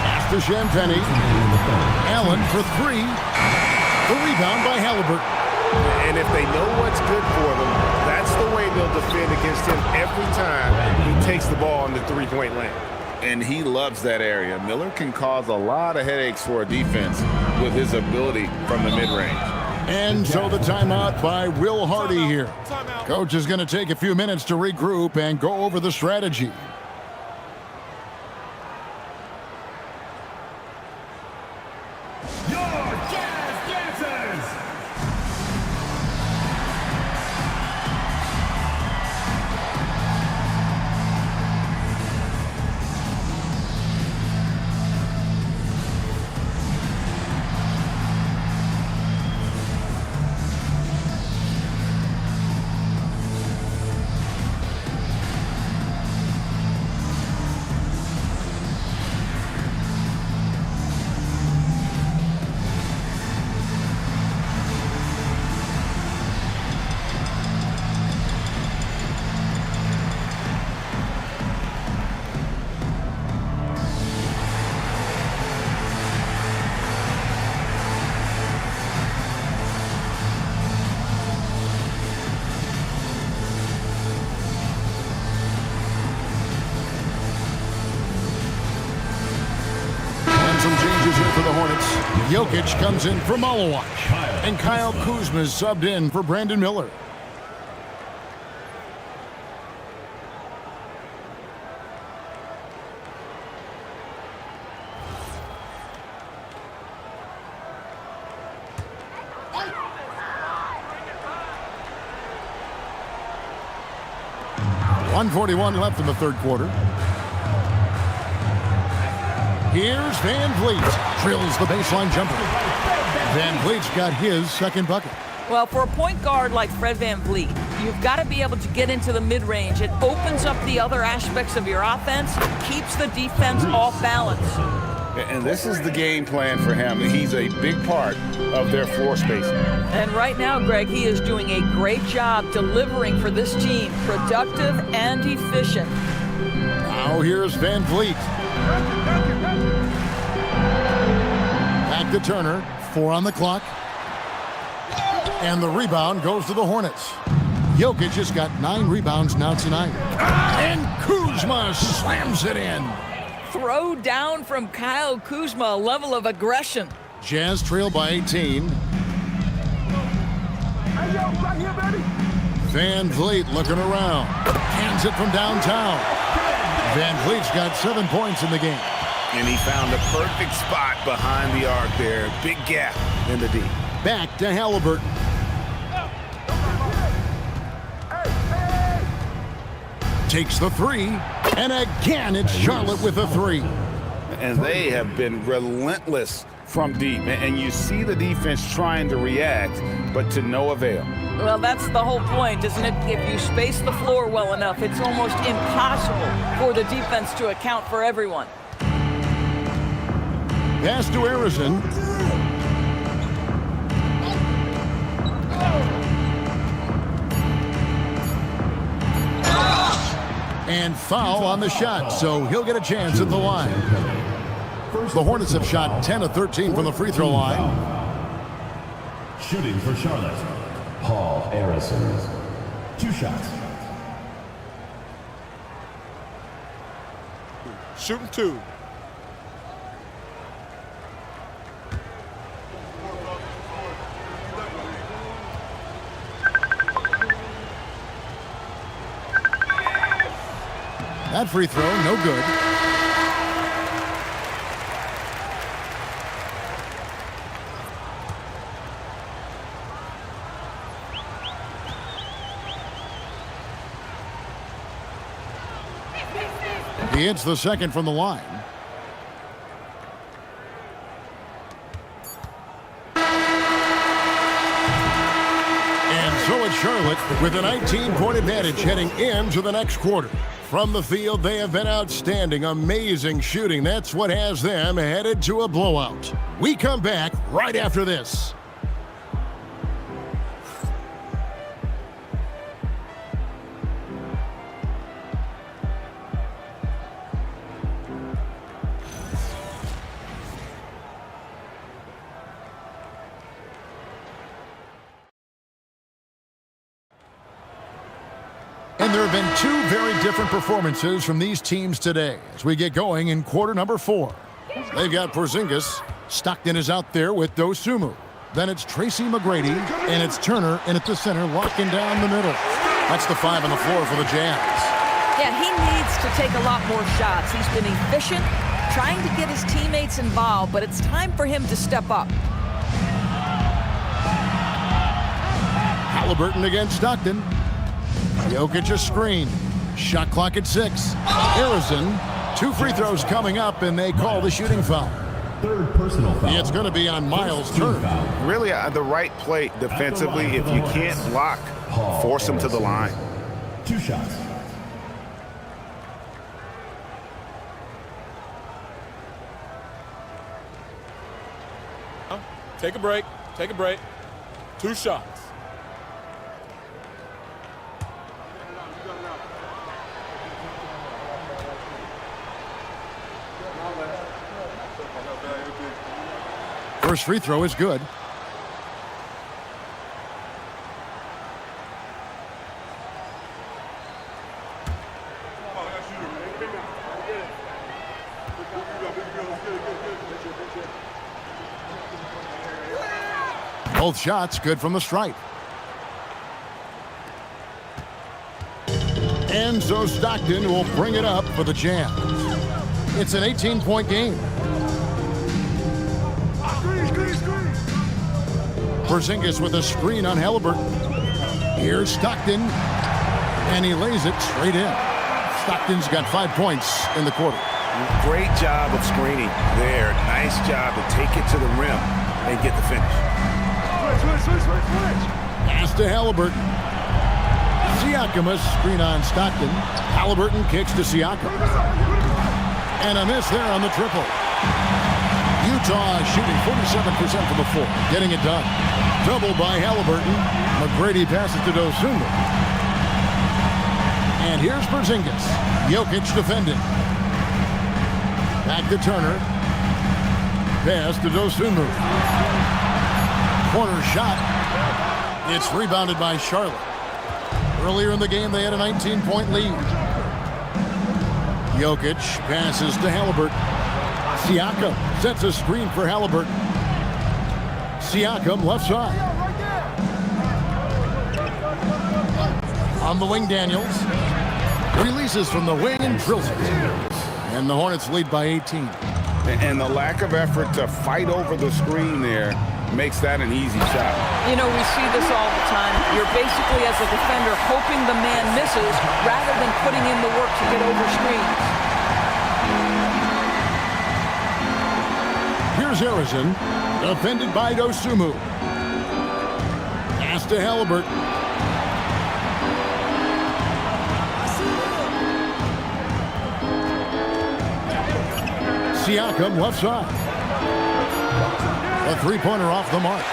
Pass to Champagny. Allen for 3. The rebound by Halliburton. And if they know what's good for them, that's the way they'll defend against him every time he takes the ball in the three-point lane. And he loves that area. Miller can cause a lot of headaches for a defense with his ability from the mid-range. And so the timeout by Will Hardy here. Coach is going to take a few minutes to regroup and go over the strategy. Your Jazz Dancers. Some changes here for the Hornets. Jokic comes in for Malawach. And Kyle Kuzma is subbed in for Brandon Miller. .141 left in the third quarter. Here's Van Vliet. Drills the baseline jumper. Van Vliet's got his second bucket. Well, for a point guard like Fred Van Vliet, you've got to be able to get into the mid-range. It opens up the other aspects of your offense, keeps the defense off balance. And this is the game plan for him. He's a big part of their floor spacing. And right now, Greg, he is doing a great job delivering for this team, productive and efficient. Now here's Van Vliet. Back to Turner. 4 on the clock. And the rebound goes to the Hornets. Jokic has got 9 rebounds now tonight. And Kuzma slams it in. Throw down from Kyle Kuzma, a level of aggression. Jazz trail by 18. Van Vliet looking around. Hands it from downtown. Van Vliet's got 7 points in the game. And he found a perfect spot behind the arc there. Big gap in the D. Back to Halliburton. Takes the 3. And again, it's Charlotte with a 3. And they have been relentless from deep. And you see the defense trying to react, but to no avail. Well, that's the whole point, isn't it? If you space the floor well enough, it's almost impossible for the defense to account for everyone. Pass to Harrison. And foul on the shot, so he'll get a chance at the line. The Hornets have shot 10 of 13 from the free throw line. Shooting for Charlotte, Paul Harrison. 2 shots. Shooting 2. That free throw, no good. He hits the second from the line. And so it's Charlotte with a 19-point advantage heading into the next quarter. From the field, they have been outstanding, amazing shooting. That's what has them headed to a blowout. We come back right after this. And there have been two very different performances from these teams today as we get going in quarter number 4. They've got Porzingis. Stockton is out there with Dosunmu. Then it's Tracy McGrady, and it's Turner in at the center, locking down the middle. That's the 5 on the floor for the Jazz. Yeah, he needs to take a lot more shots. He's been efficient, trying to get his teammates involved, but it's time for him to step up. Halliburton against Stockton. Jokic a screen. Shot clock at 6. Harrison, 2 free throws coming up, and they call the shooting foul. Third personal foul. It's going to be on Miles Turner. Really the right play defensively. If you can't block, force him to the line. 2 shots. Take a break. Take a break. 2 shots. First free throw is good. Both shots good from the stripe. And so Stockton will bring it up for the Jazz. It's an 18-point game. Porzingis with a screen on Halliburton. Here's Stockton, and he lays it straight in. Stockton's got 5 points in the quarter. Great job of screening there. Nice job to take it to the rim and get the finish. Pass to Halliburton. Siakam a screen on Stockton. Halliburton kicks to Siakam. And a miss there on the triple. Utah shooting 47% from the floor, getting it done. Double by Halliburton. McGrady passes to Dosunmu. And here's Porzingis. Jokic defending. Back to Turner. Pass to Dosunmu. Corner shot. It's rebounded by Charlotte. Earlier in the game, they had a 19-point lead. Jokic passes to Halliburton. Siakam sets a screen for Halliburton. Siakam left side. On the wing, Daniels. Releases from the wing and drills it. And the Hornets lead by 18. And the lack of effort to fight over the screen there makes that an easy shot. You know, we see this all the time. You're basically, as a defender, hoping the man misses rather than putting in the work to get over screens. Here's Harrison, defended by Dosunmu. Pass to Halliburton. Siakam left side. A three-pointer off the mark.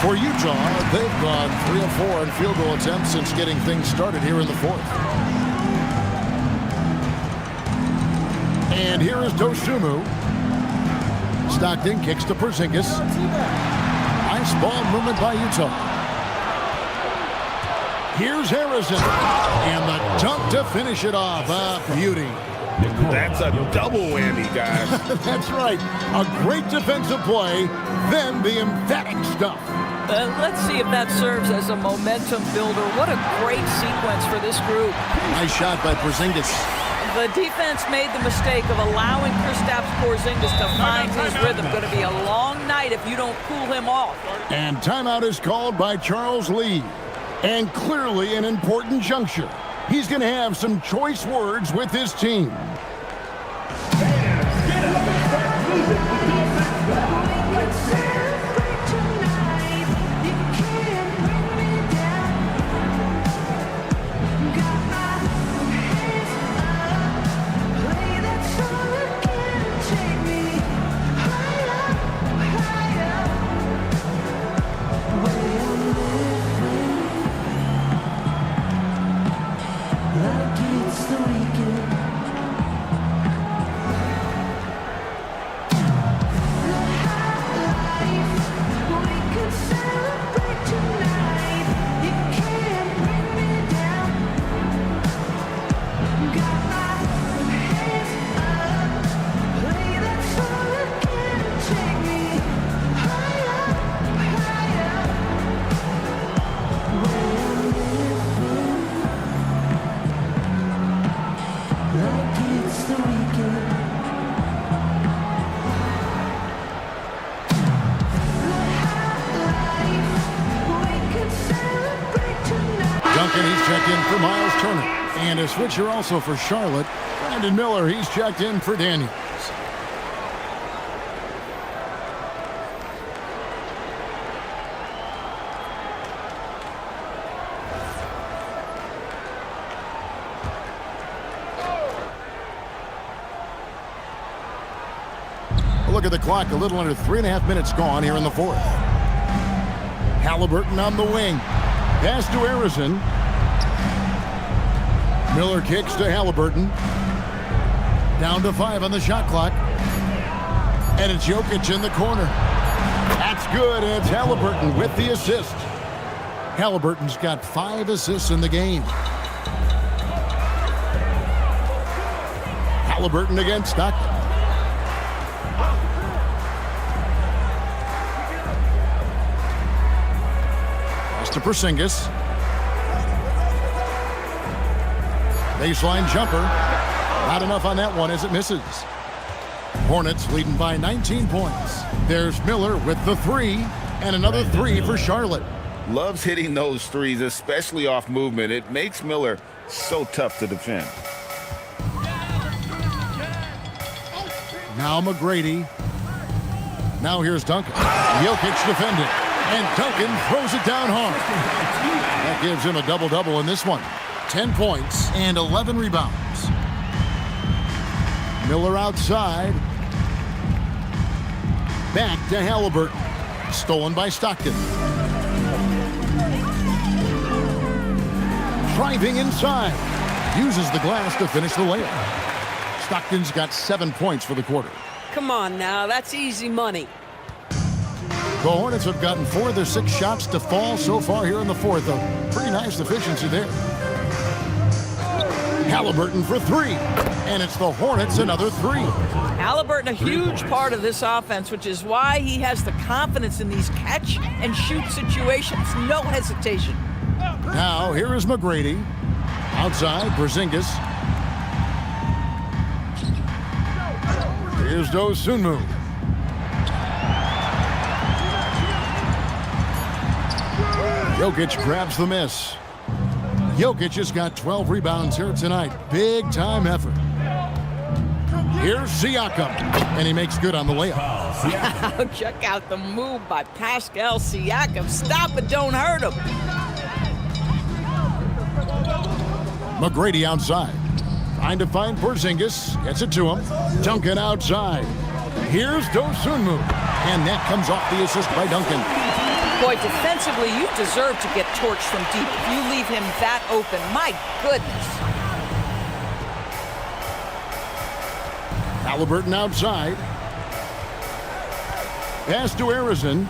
For Utah, they've gone 3 of 4 in field goal attempts since getting things started here in the 4th. And here is Dosunmu. Stockton kicks to Porzingis. Nice ball movement by Utah. Here's Harrison. And the dunk to finish it off. A beauty. That's a double whammy, guys. That's right. A great defensive play, then the emphatic stuff. Let's see if that serves as a momentum builder. What a great sequence for this group. Nice shot by Porzingis. The defense made the mistake of allowing Kristaps Porzingis to find his rhythm. Going to be a long night if you don't cool him off. And timeout is called by Charles Lee. And clearly an important juncture. He's going to have some choice words with his team. Fans, get up and start moving with the offense now. Let's see. Duncan, he's checked in for Miles Turner. And a switcher also for Charlotte. Brandon Miller, he's checked in for Daniels. Look at the clock, a little under 3.5 minutes gone here in the fourth. Halliburton on the wing. Pass to Harrison. Miller kicks to Halliburton. Down to 5 on the shot clock. And it's Jokic in the corner. That's good, and it's Halliburton with the assist. Halliburton's got 5 assists in the game. Halliburton against Stockton. To Porzingis. Baseline jumper. Not enough on that one as it misses. Hornets leading by 19 points. There's Miller with the 3, and another 3 for Charlotte. Loves hitting those threes, especially off movement. It makes Miller so tough to defend. Now McGrady. Now here's Duncan. Jokic defended. And Duncan throws it down hard. That gives him a double-double in this one. 10 points and 11 rebounds. Miller outside. Back to Halliburton. Stolen by Stockton. Driving inside. Uses the glass to finish the layup. Stockton's got 7 points for the quarter. Come on now, that's easy money. The Hornets have gotten 4 of their 6 shots to fall so far here in the fourth. A pretty nice efficiency there. Halliburton for 3. And it's the Hornets another 3. Halliburton, a huge part of this offense, which is why he has the confidence in these catch and shoot situations. No hesitation. Now here is McGrady. Outside, Porzingis. Here's Dosunmu. Jokic grabs the miss. Jokic has got 12 rebounds here tonight. Big time effort. Here's Siakam, and he makes good on the layup. Check out the move by Pascal Siakam. Stop it, don't hurt him. McGrady outside. Trying to find Porzingis. Gets it to him. Duncan outside. Here's Dosunmu. And that comes off the assist by Duncan. Boy, defensively, you deserve to get torched from deep. If you leave him that open, my goodness. Halliburton outside. Pass to Harrison.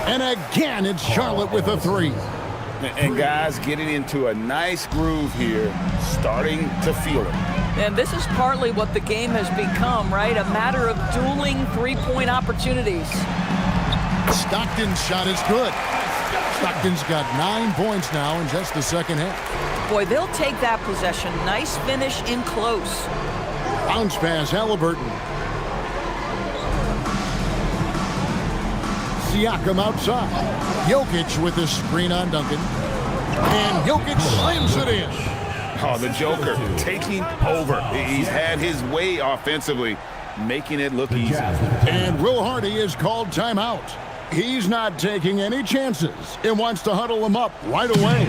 And again, it's Charlotte with a 3. And guys getting into a nice groove here, starting to feel it. And this is partly what the game has become, right? A matter of dueling three-point opportunities. Stockton's shot is good. Stockton's got 9 points now in just the second half. Boy, they'll take that possession. Nice finish in close. Bounce pass, Halliburton. Siakam outside. Jokic with the screen on Duncan. And Jokic slams it in. Oh, the Joker taking over. He's had his way offensively, making it look easy. And Will Hardy is called timeout. He's not taking any chances and wants to huddle him up right away.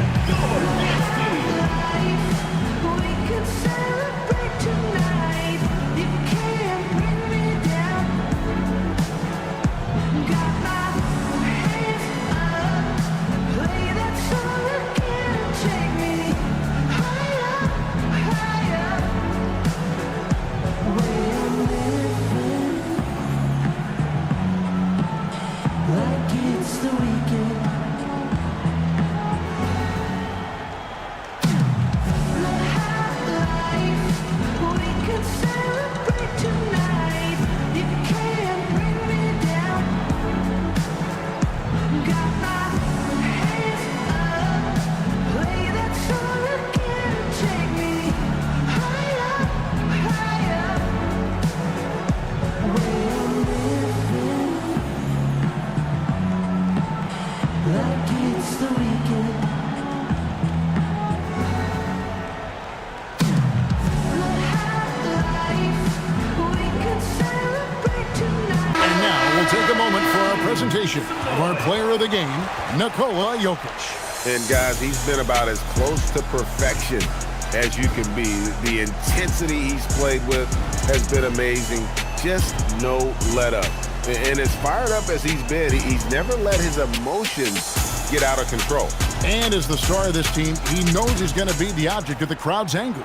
Take a moment for our presentation of our player of the game, Nikola Jokic. And guys, he's been about as close to perfection as you can be. The intensity he's played with has been amazing. Just no let up. And as fired up as he's been, he's never let his emotions get out of control. And as the star of this team, he knows he's going to be the object of the crowd's anger.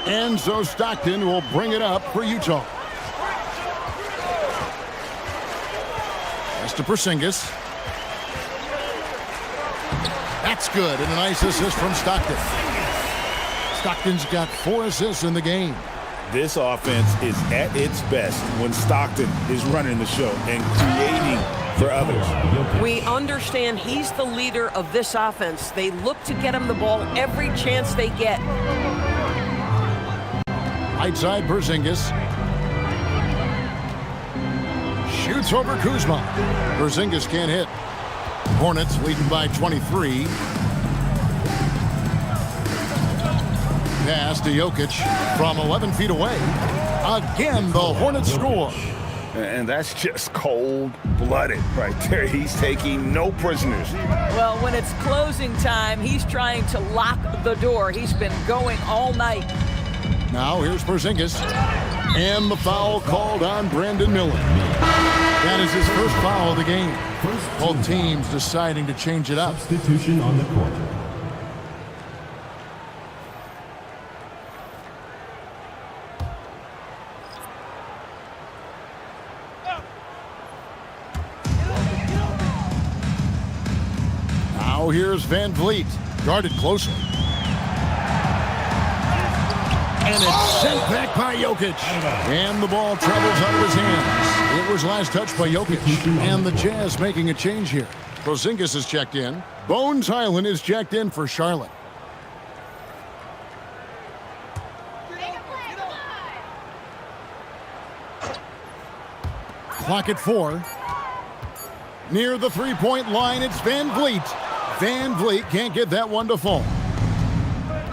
And so Stockton will bring it up for Utah. Pass to Porzingis. That's good, and a nice assist from Stockton. Stockton's got 4 assists in the game. This offense is at its best when Stockton is running the show and creating for others. We understand he's the leader of this offense. They look to get him the ball every chance they get. Right side, Porzingis. Shoots over Kuzma. Porzingis can't hit. Hornets leading by 23. Pass to Jokic from 11 feet away. Again, the Hornets score. And that's just cold-blooded right there. He's taking no prisoners. Well, when it's closing time, he's trying to lock the door. He's been going all night. Now here's Porzingis. And the foul called on Brandon Miller. That is his first foul of the game. Both teams deciding to change it up. Substitution on the court. Now here's Van Vliet, guarded closely. And it's sent back by Jokic. And the ball travels out of his hands. It was last touched by Jokic. And the Jazz making a change here. Porzingis is checked in. Bones Highland is checked in for Charlotte. Clock at 4. Near the three-point line, it's Van Vliet. Van Vliet can't get that one to fall.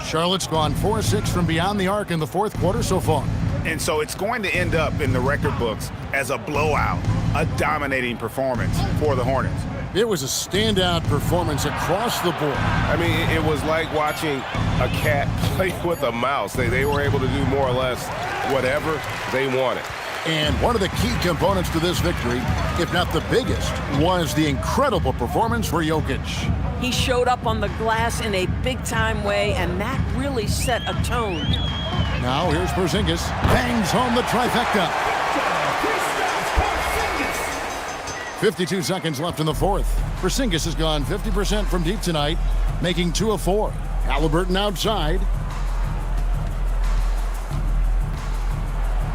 Charlotte's gone 4-6 from beyond the arc in the fourth quarter so far. And so it's going to end up in the record books as a blowout, a dominating performance for the Hornets. It was a standout performance across the board. I mean, it was like watching a cat play with a mouse. They were able to do more or less whatever they wanted. And one of the key components to this victory, if not the biggest, was the incredible performance for Jokic. He showed up on the glass in a big-time way, and that really set a tone. Now here's Porzingis. Bangs home the trifecta. 52 seconds left in the fourth. Porzingis has gone 50% from deep tonight, making 2 of 4. Halliburton outside.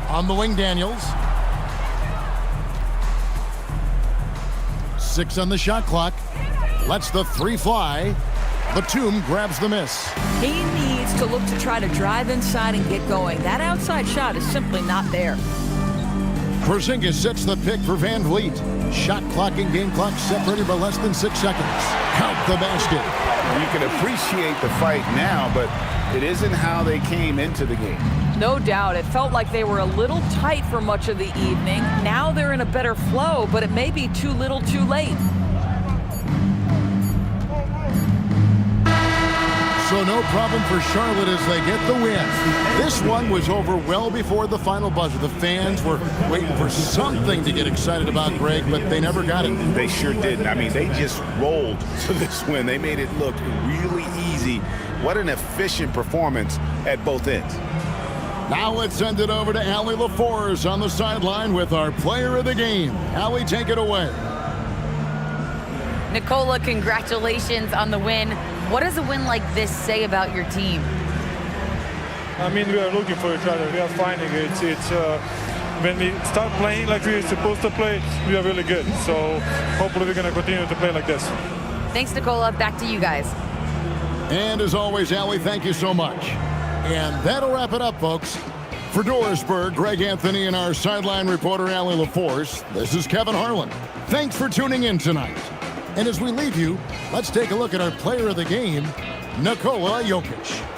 On the wing, Daniels. 6 on the shot clock. Lets the 3 fly. Batum grabs the miss. He needs to look to try to drive inside and get going. That outside shot is simply not there. Porzingis sets the pick for Van Vliet. Shot clock and game clock separated by less than 6 seconds. Count the basket. You can appreciate the fight now, but it isn't how they came into the game. No doubt. It felt like they were a little tight for much of the evening. Now they're in a better flow, but it may be too little too late. So no problem for Charlotte as they get the win. This one was over well before the final buzzer. The fans were waiting for something to get excited about, Greg, but they never got it. They sure didn't. I mean, they just rolled to this win. They made it look really easy. What an efficient performance at both ends. Now let's send it over to Allie LaForce on the sideline with our player of the game. Allie, take it away. Nicola, congratulations on the win. What does a win like this say about your team? I mean, we are looking for each other. We are finding it. When we start playing like we're supposed to play, we are really good. So hopefully we're going to continue to play like this. Thanks, Nicola. Back to you guys. And as always, Allie, thank you so much. And that'll wrap it up, folks. For Dorisburg, Greg Anthony and our sideline reporter, Allie LaForce, this is Kevin Harlan. Thanks for tuning in tonight. And as we leave you, let's take a look at our player of the game, Nikola Jokic.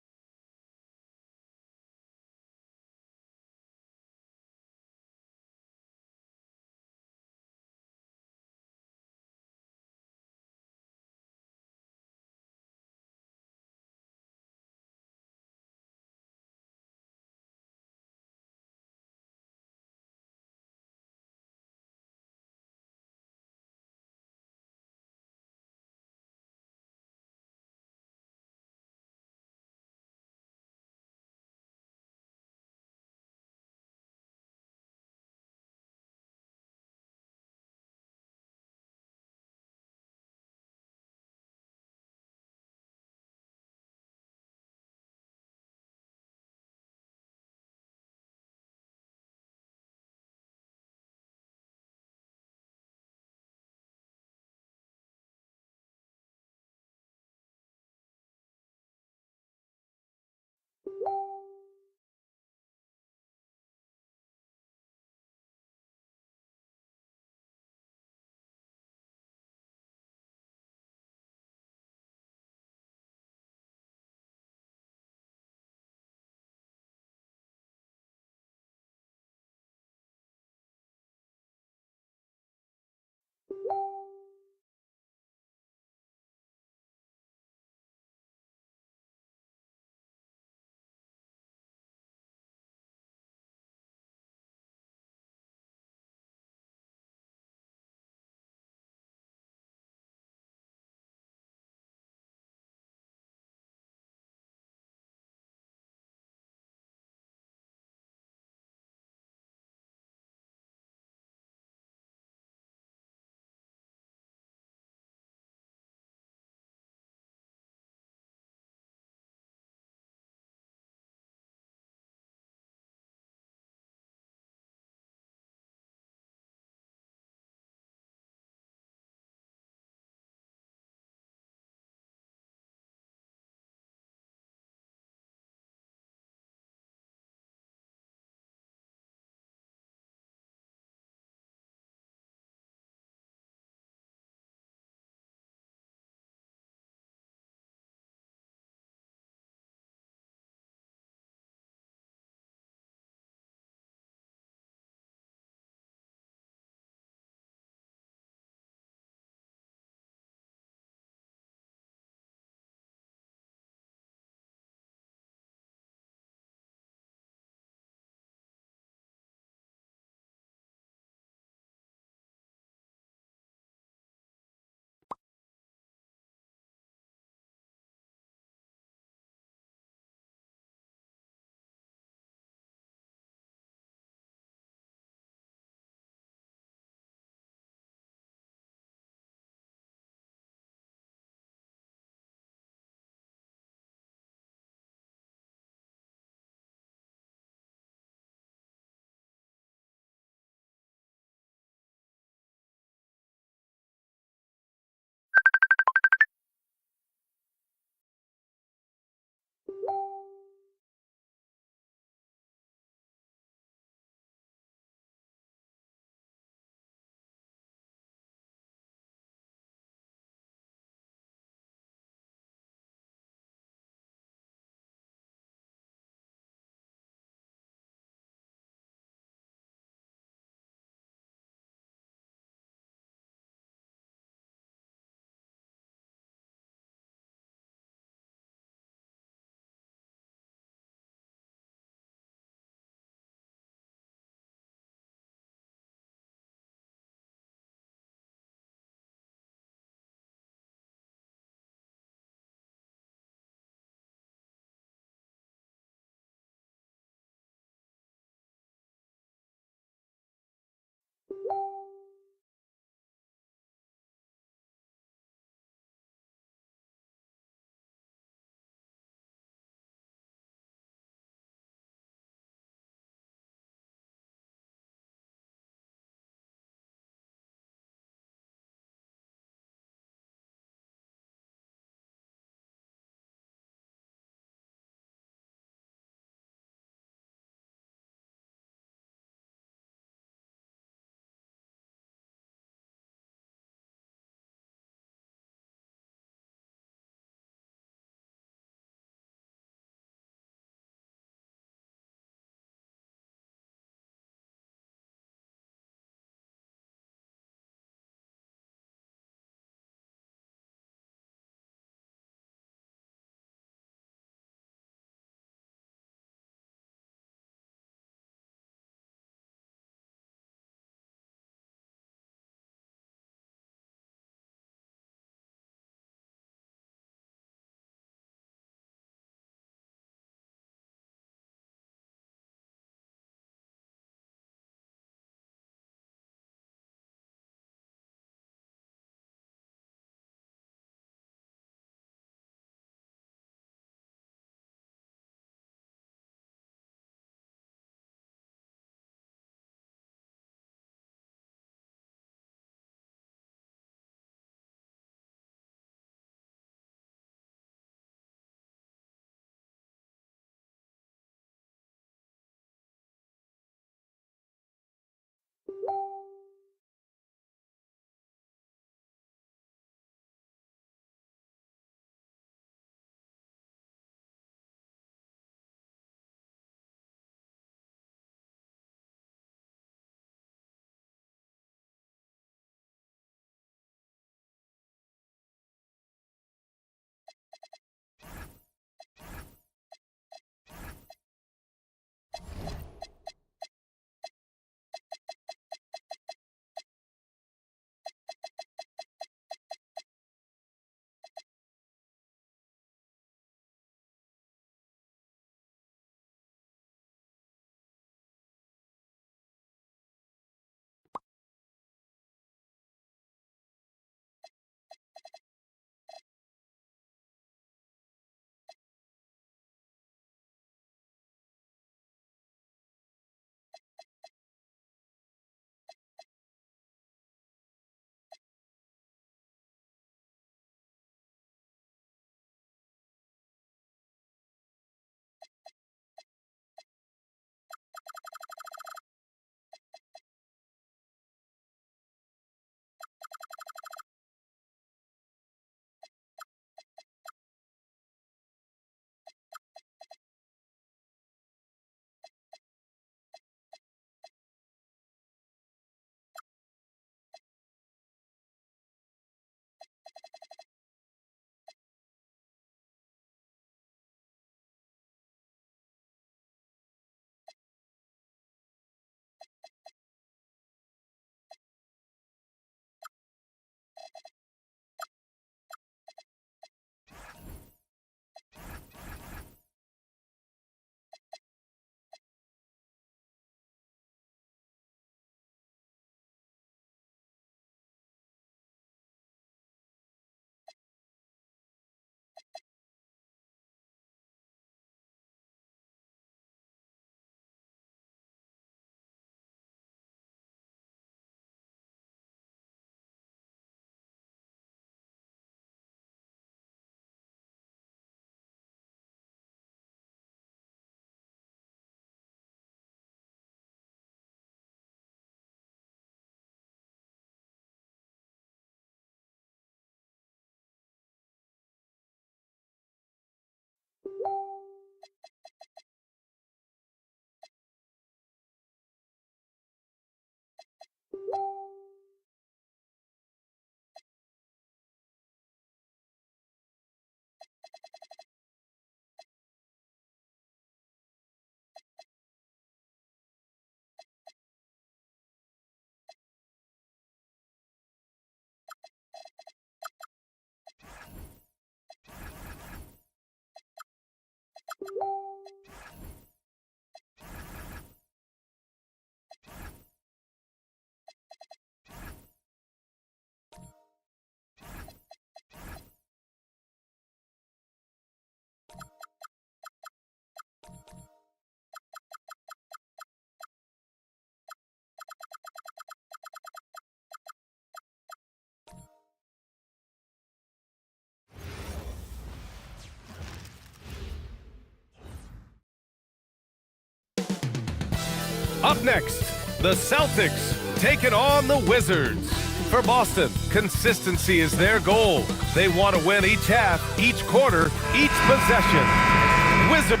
Up next, the Celtics taking on the Wizards. For Boston, consistency is their goal. They want to win each half, each quarter, each possession. Wizards.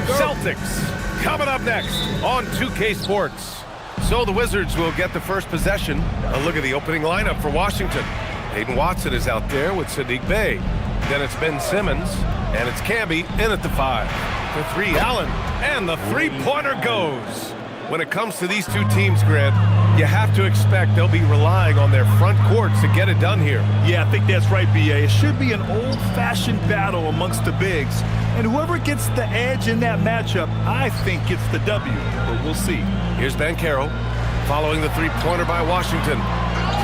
Celtics coming up next on 2K Sports. So the Wizards will get the first possession. A look at the opening lineup for Washington. Hayden Watson is out there with Sadiq Bey. Then it's Ben Simmons, and it's Camby in at the 5. For 3, Allen, and the three-pointer goes. When it comes to these two teams, Grant, you have to expect they'll be relying on their front courts to get it done here. Yeah, I think that's right, B.A. It should be an old-fashioned battle amongst the bigs. And whoever gets the edge in that matchup, I think gets the W. But we'll see. Here's Banchero following the three-pointer by Washington.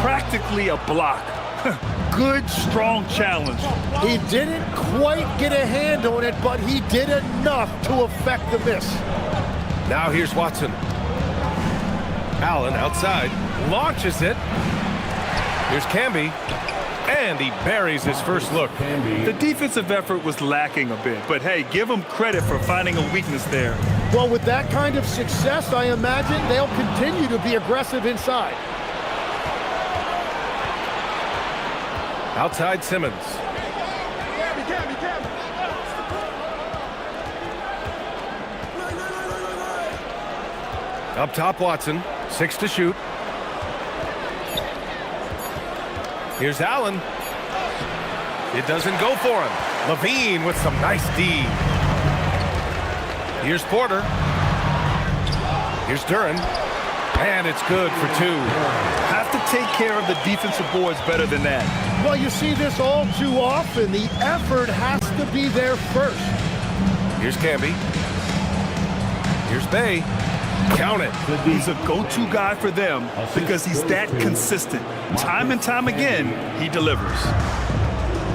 Practically a block. Good, strong challenge. He didn't quite get a hand on it, but he did enough to affect the miss. Now here's Watson. Allen outside, launches it. Here's Camby, and he buries his first look. The defensive effort was lacking a bit, but hey, give them credit for finding a weakness there. Well, with that kind of success, I imagine they'll continue to be aggressive inside. Outside Simmons. Up top, Watson. 6 to shoot. Here's Allen. It doesn't go for him. Levine with some nice D. Here's Porter. Here's Duran. And it's good for 2. Have to take care of the defensive boards better than that. Well, you see this all too often. The effort has to be there first. Here's Camby. Here's Bey. Count it. He's a go-to guy for them because he's that consistent. Time and time again, he delivers.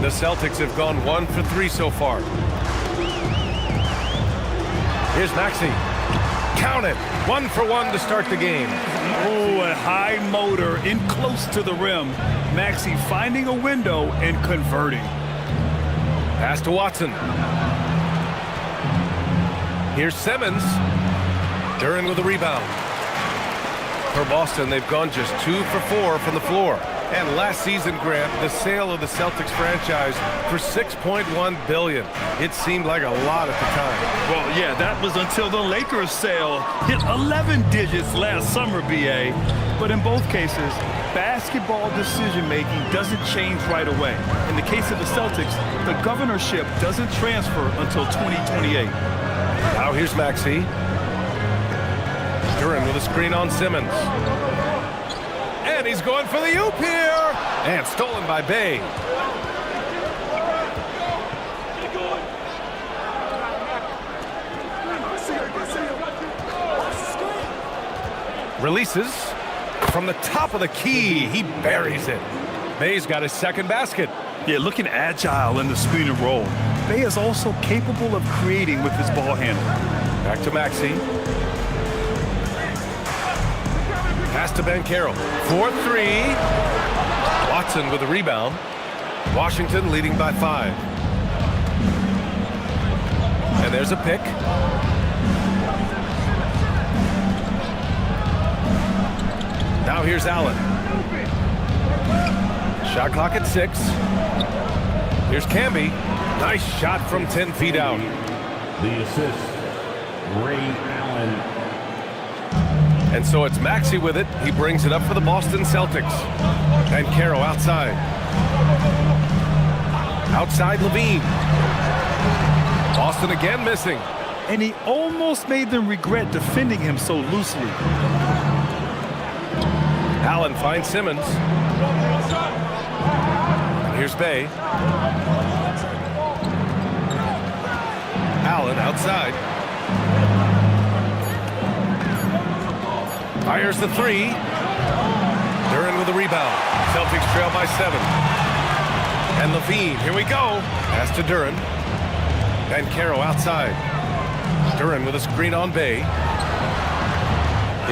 The Celtics have gone 1 for 3 so far. Here's Maxey. Count it. 1 for 1 to start the game. Oh, a high motor in close to the rim. Maxey finding a window and converting. Pass to Watson. Here's Simmons. Duran with a rebound. For Boston, they've gone just 2 for 4 from the floor. And last season, Grant, the sale of the Celtics franchise for $6.1 billion. It seemed like a lot at the time. Well, yeah, that was until the Lakers sale hit 11 digits last summer, BA. But in both cases, basketball decision-making doesn't change right away. In the case of the Celtics, the governorship doesn't transfer until 2028. Now here's Maxey. Duran with a screen on Simmons. And he's going for the oop here. And stolen by Bay. Releases from the top of the key. He buries it. Bay's got his second basket. Yeah, looking agile in the screen and roll. Bay is also capable of creating with his ball handle. Back to Maxey. Pass to Banchero. 4-3. Watson with a rebound. Washington leading by 5. And there's a pick. Now here's Allen. Shot clock at 6. Here's Camby. Nice shot from 10 feet out. The assist, Ray Allen. And so it's Maxey with it. He brings it up for the Boston Celtics. And Banchero outside. Outside Levine. Boston again missing. And he almost made them regret defending him so loosely. Allen finds Simmons. And here's Bay. Allen outside. Fires the 3. Duran with the rebound. Celtics trail by 7. And Levine, here we go. Pass to Duran. Banchero outside. Duran with a screen on Bay.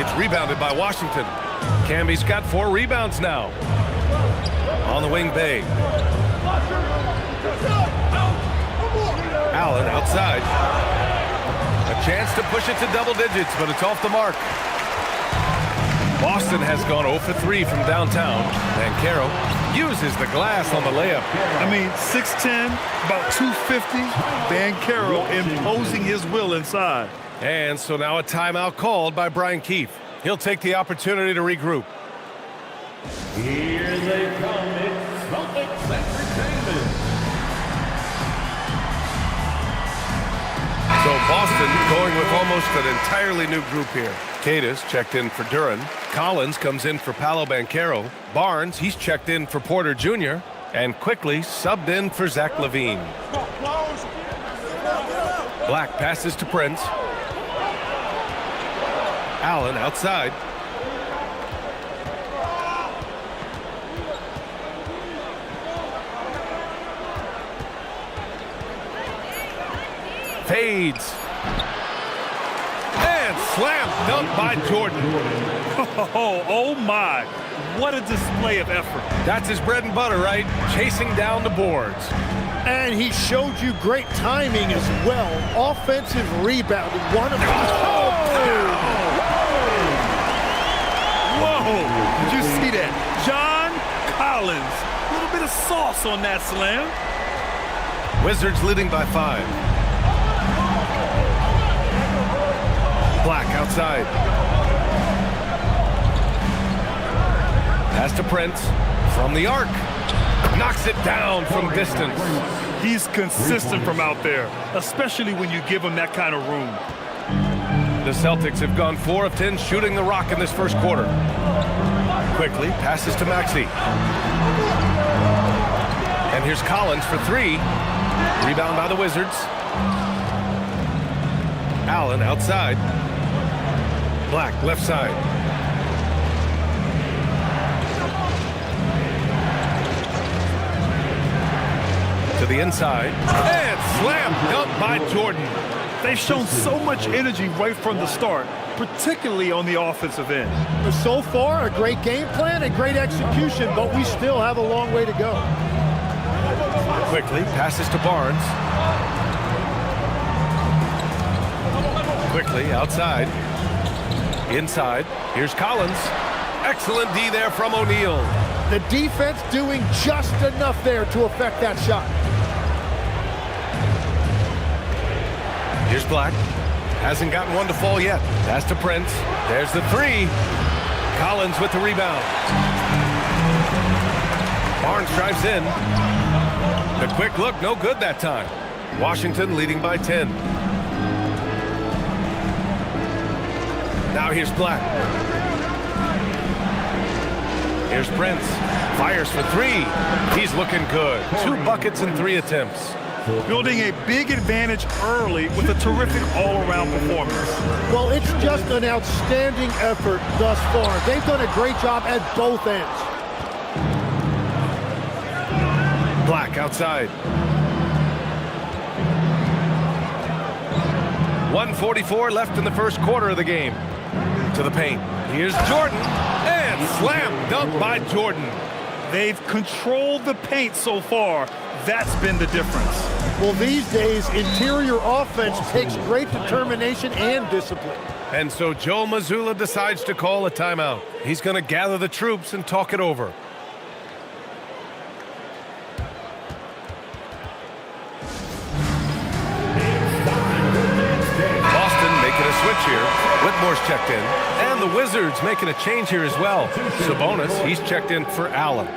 It's rebounded by Washington. Camby's got 4 rebounds now. On the wing, Bay. Allen outside. A chance to push it to double digits, but it's off the mark. Boston has gone 0 for 3 from downtown. Banchero uses the glass on the layup. I mean, 6'10", about 250. Banchero imposing his will inside. And so now a timeout called by Brian Keefe. He'll take the opportunity to regroup. Here they come. It's Celtics Entertainment. So Boston going with almost an entirely new group here. Cadis checked in for Duran. Collins comes in for Paolo Banchero. Barnes, he's checked in for Porter Jr. And quickly subbed in for Zach LaVine. Black passes to Prince. Allen outside. Fades. And slam dunk by Jordan. Oh my. What a display of effort. That's his bread and butter, right? Chasing down the boards. And he showed you great timing as well. Offensive rebound. One of them. Whoa. Did you see that? John Collins. A little bit of sauce on that slam. Wizards leading by 5. Black outside. Pass to Prince from the arc. Knocks it down from distance. He's consistent from out there, especially when you give him that kind of room. The Celtics have gone 4 of 10 shooting the rock in this first quarter. Quickly passes to Maxey. And here's Collins for 3. Rebound by the Wizards. Allen outside. Black left side. To the inside. And slam dunk by Jordan. They've shown so much energy right from the start, particularly on the offensive end. So far, a great game plan and great execution, but we still have a long way to go. Quickly passes to Barnes. Quickly outside. Inside. Here's Collins. Excellent D there from O'Neal. The defense doing just enough there to affect that shot. Here's Black. Hasn't gotten one to fall yet. Pass to Prince. There's the three. Collins with the rebound. Barnes drives in. The quick look, no good that time. Washington leading by 10. Now here's Black. Here's Prince. Fires for three. He's looking good. 2 buckets in 3 attempts. Building a big advantage early with a terrific all-around performance. Well, it's just an outstanding effort thus far. They've done a great job at both ends. Black outside. 1:44 left in the first quarter of the game. To the paint. Here's Jordan. And slam dunk by Jordan. They've controlled the paint so far. That's been the difference. Well, these days, interior offense takes great determination and discipline. And so Joe Mazzulla decides to call a timeout. He's going to gather the troops and talk it over. Boston making a switch here. Whitmore's checked in. And the Wizards making a change here as well. Sabonis, he's checked in for Allen.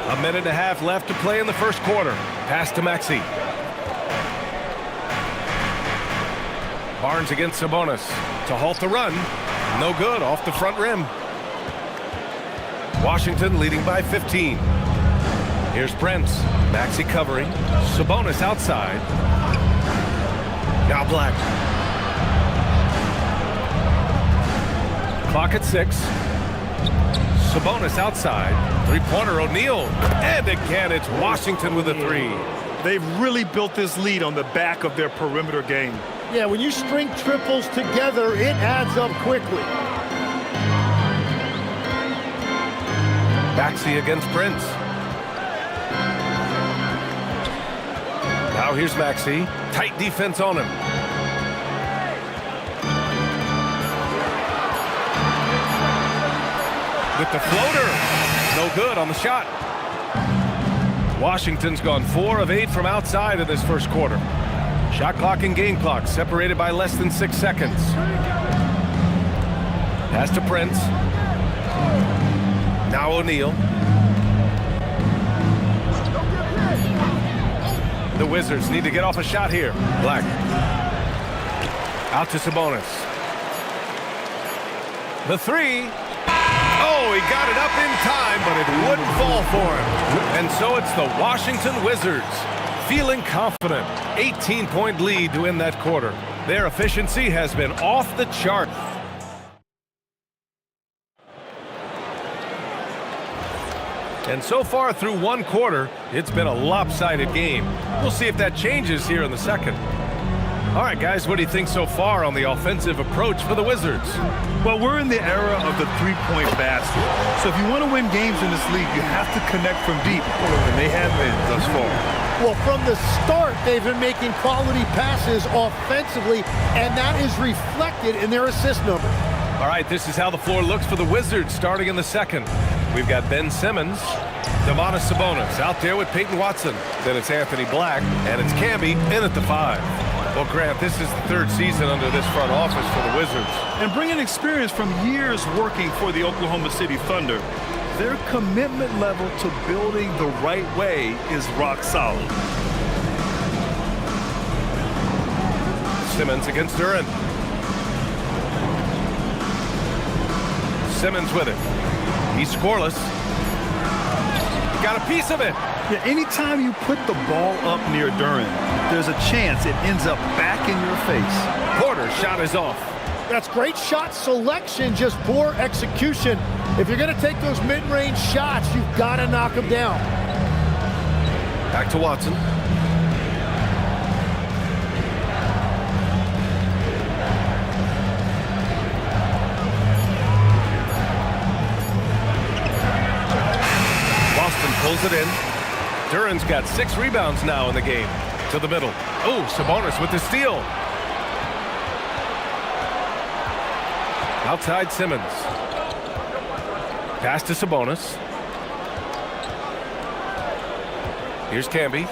A minute and a half left to play in the first quarter. Pass to Maxey. Barnes against Sabonis to halt the run. No good, off the front rim. Washington leading by 15. Here's Prince. Maxey covering. Sabonis outside. Now Black. Clock at 6. Sabonis outside. Three-pointer O'Neal. And again, it's Washington with a three. They've really built this lead on the back of their perimeter game. Yeah, when you string triples together, it adds up quickly. Maxey against Prince. Now here's Maxey. Tight defense on him. With the floater. No good on the shot. Washington's gone 4 of 8 from outside in this first quarter. Shot clock and game clock separated by less than 6 seconds. Pass to Prince. Now O'Neal. The Wizards need to get off a shot here. Black. Out to Sabonis. The three. Oh, he got it up in time, but it wouldn't fall for him. And so it's the Washington Wizards feeling confident. 18-point lead to win that quarter. Their efficiency has been off the chart. And so far through one quarter, it's been a lopsided game. We'll see if that changes here in the second. All right, guys, what do you think so far on the offensive approach for the Wizards? Well, we're in the era of the three-point basket. So if you want to win games in this league, you have to connect from deep. And they have been thus far. Well, from the start, they've been making quality passes offensively, and that is reflected in their assist number. All right, this is how the floor looks for the Wizards starting in the second. We've got Ben Simmons, Domantas Sabonis out there with Peyton Watson. Then it's Anthony Black, and it's Camby in at the 5. Well, Grant, this is the third season under this front office for the Wizards. And bringing experience from years working for the Oklahoma City Thunder, their commitment level to building the right way is rock solid. Simmons against Duran. Simmons with it. He's scoreless. He got a piece of it. Yeah, anytime you put the ball up near Duran, there's a chance it ends up back in your face. Porter's shot is off. That's great shot selection, just poor execution. If you're going to take those mid-range shots, you've got to knock them down. Back to Watson. Boston pulls it in. Duran's got 6 rebounds now in the game. To the middle. Oh, Sabonis with the steal. Outside Simmons. Pass to Sabonis. Here's Camby.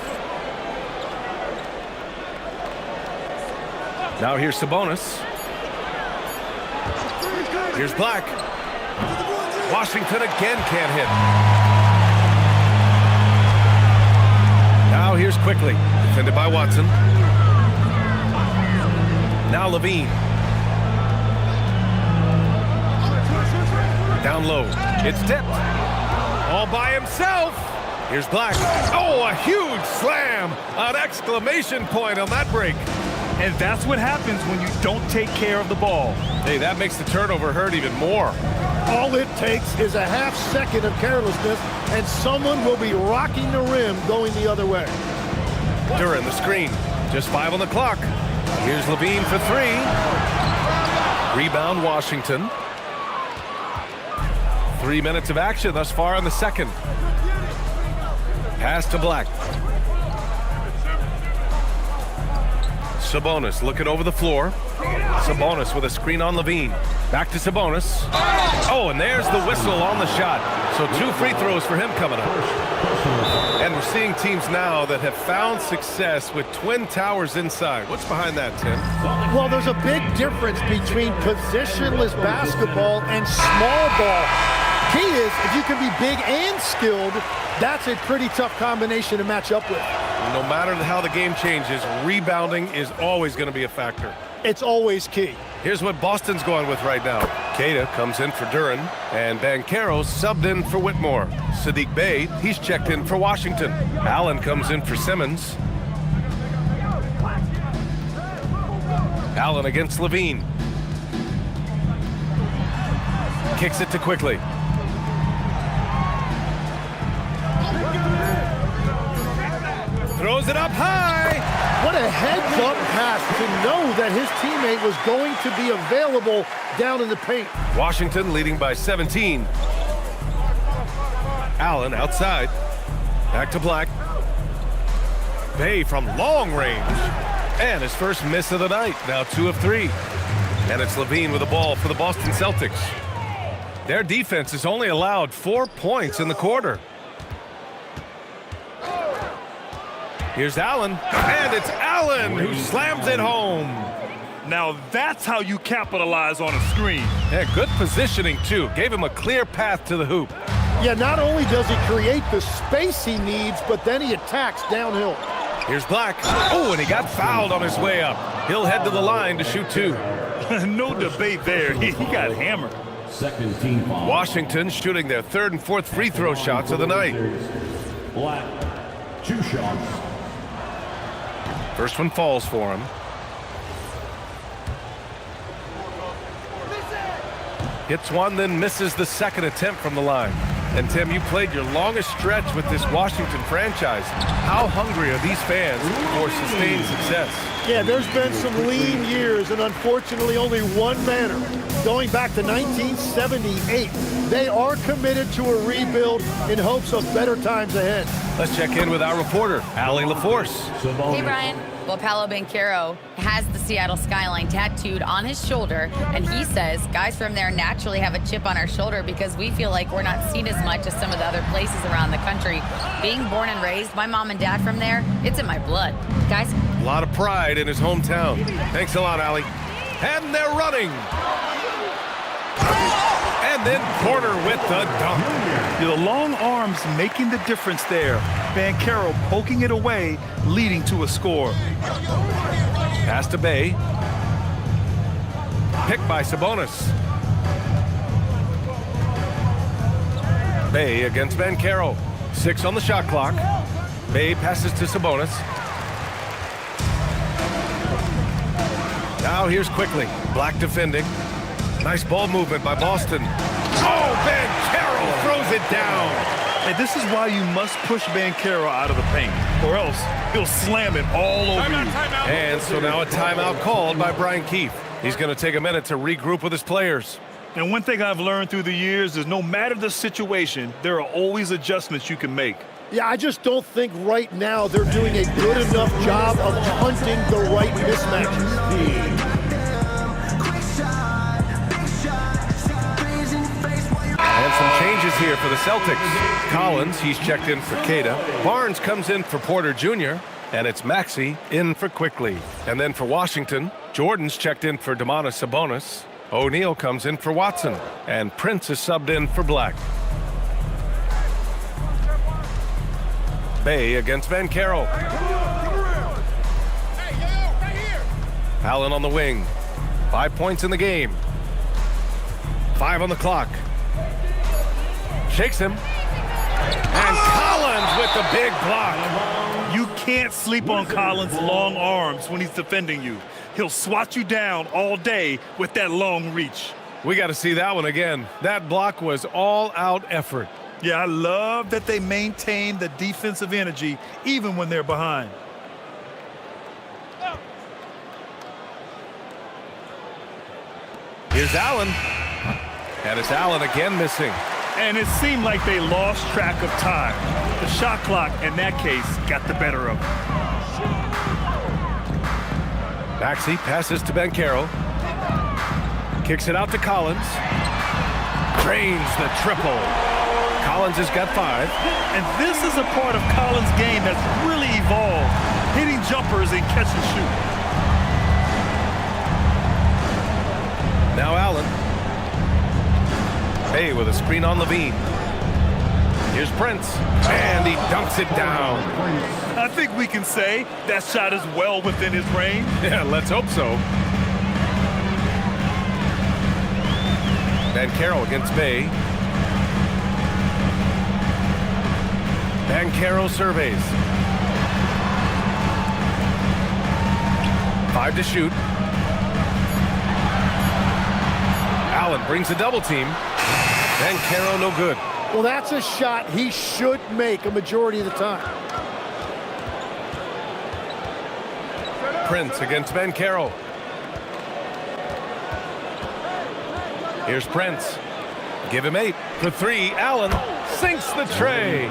Now here's Sabonis. Here's Black. Washington again can't hit. Now here's Quickly. Defended by Watson. Now Levine. Down low. It's tipped. All by himself. Here's Black. Oh, a huge slam. An exclamation point on that break. And that's what happens when you don't take care of the ball. Hey, that makes the turnover hurt even more. All it takes is a half second of carelessness, and someone will be rocking the rim going the other way. Duran, the screen. Just 5 on the clock. Here's Levine for 3. Rebound, Washington. 3 minutes of action thus far in the second. Pass to Black. Sabonis looking over the floor. Sabonis with a screen on Levine. Back to Sabonis. Oh, and there's the whistle on the shot. So 2 free throws for him coming up. And we're seeing teams now that have found success with twin towers inside. What's behind that, Tim? Well, there's a big difference between positionless basketball and small ball. Key is, if you can be big and skilled, that's a pretty tough combination to match up with. No matter how the game changes, rebounding is always going to be a factor. It's always key. Here's what Boston's going with right now. Queta comes in for Duran, and Banchero subbed in for Whitmore. Sadiq Bey, he's checked in for Washington. Allen comes in for Simmons. Allen against Levine. Kicks it to Quickly. Throws it up high. What a heads-up pass to know that his teammate was going to be available down in the paint. Washington leading by 17. Allen outside. Back to Black. Bey from long range. And his first miss of the night. Now 2 of 3. And it's Levine with the ball for the Boston Celtics. Their defense has only allowed 4 points in the quarter. Here's Allen, and it's Allen who slams it home. Now that's how you capitalize on a screen. Yeah, good positioning, too. Gave him a clear path to the hoop. Yeah, not only does he create the space he needs, but then he attacks downhill. Here's Black. Oh, and he got fouled on his way up. He'll head to the line to shoot 2. No debate there. He got hammered. Second team foul. Washington shooting their 3rd and 4th free throw shots of the night. Black, 2 shots. First one falls for him. Hits one, then misses the second attempt from the line. And Tim, you played your longest stretch with this Washington franchise. How hungry are these fans for sustained success? Yeah, there's been some lean years, and unfortunately only one banner. Going back to 1978, they are committed to a rebuild in hopes of better times ahead. Let's check in with our reporter, Allie LaForce. Hey, Brian. Well, Paolo Banchero has the Seattle skyline tattooed on his shoulder, and he says guys from there naturally have a chip on our shoulder because we feel like we're not seen as much as some of the other places around the country. Being born and raised, my mom and dad from there, it's in my blood. Guys? A lot of pride in his hometown. Thanks a lot, Allie. And they're running. And then Porter with the dunk. The long arms making the difference there. Banchero poking it away, leading to a score. Pass to Bey. Picked by Sabonis. Bey against Banchero. 6 on the shot clock. Bey passes to Sabonis. Now here's Quickly. Black defending. Nice ball movement by Boston. Oh, Banchero throws it down. And this is why you must push Banchero out of the paint, or else he'll slam it all over you. And so now a timeout called by Brian Keefe. He's going to take a minute to regroup with his players. And one thing I've learned through the years is no matter the situation, there are always adjustments you can make. Yeah, I just don't think right now they're doing a good enough job of hunting the right mismatches. And some changes here for the Celtics. Collins, he's checked in for Queta. Barnes comes in for Porter Jr., and it's Maxey in for Quickly. And then for Washington, Jordan's checked in for Domantas Sabonis. O'Neal comes in for Watson, and Prince is subbed in for Black. Bay against Banchero. Allen on the wing. 5 points in the game. 5 on the clock. Shakes him. And Collins with the big block. You can't sleep on Collins' long arms when he's defending you. He'll swat you down all day with that long reach. We got to see that one again. That block was all-out effort. Yeah, I love that they maintain the defensive energy even when they're behind. Here's Allen. And it's Allen again missing. And it seemed like they lost track of time. The shot clock, in that case, got the better of them. Maxey passes to Banchero. Kicks it out to Collins. Drains the triple. Collins has got 5. And this is a part of Collins' game that's really evolved, hitting jumpers and catch and shoot. Now Allen. Bay with a screen on Levine. Here's Prince. And he dunks it down. I think we can say that shot is well within his range. Yeah, let's hope so. Banchero against Bay. Banchero surveys. 5 to shoot. Allen brings a double team. Banchero no good. Well, that's a shot he should make a majority of the time. Prince against Banchero. Here's Prince. Give him 8 for 3. Allen sinks the tray.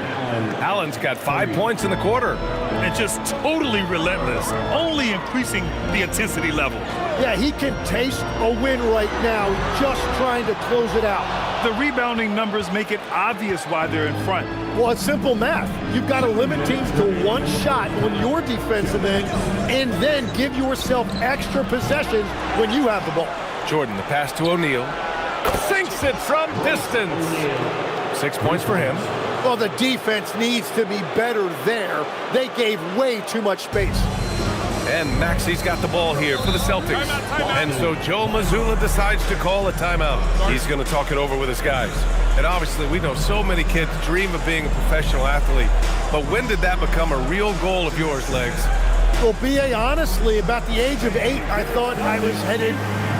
Allen's got 5 points in the quarter. And just totally relentless, only increasing the intensity level. Yeah, he can taste a win right now, just trying to close it out. The rebounding numbers make it obvious why they're in front. Well, it's simple math. You've got to limit teams to 1 shot on your defensive end and then give yourself extra possessions when you have the ball. Jordan, the pass to O'Neal. Sinks it from distance. 6 points for him. Well, the defense needs to be better there. They gave way too much space. And Maxey's got the ball here for the Celtics. And so Joe Mazzulla decides to call a timeout. He's going to talk it over with his guys. And obviously, we know so many kids dream of being a professional athlete. But when did that become a real goal of yours, Legs? Well, B.A., honestly, about the age of 8, I thought I was headed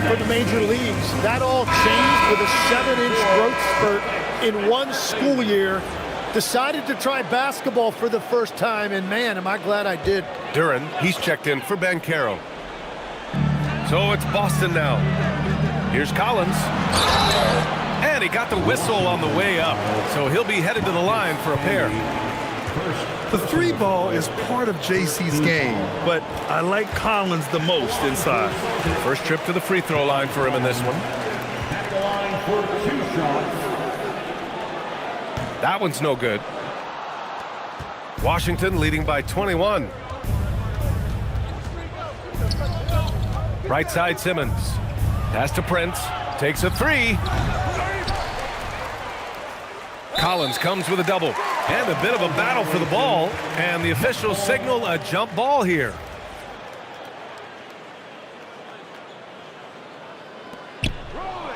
for the major leagues. That all changed with a 7-inch growth spurt in 1 school year. Decided to try basketball for the first time, and man, am I glad I did. Duran, he's checked in for Banchero. So it's Boston now. Here's Collins. And he got the whistle on the way up. So he'll be headed to the line for a pair. The 3-ball is part of JC's game, but I like Collins the most inside. First trip to the free throw line for him in this one. At the line for 2 shots. That one's no good. Washington leading by 21. Right side Simmons. Pass to Prince. Takes a 3. Collins comes with a double. And a bit of a battle for the ball. And the officials signal a jump ball here.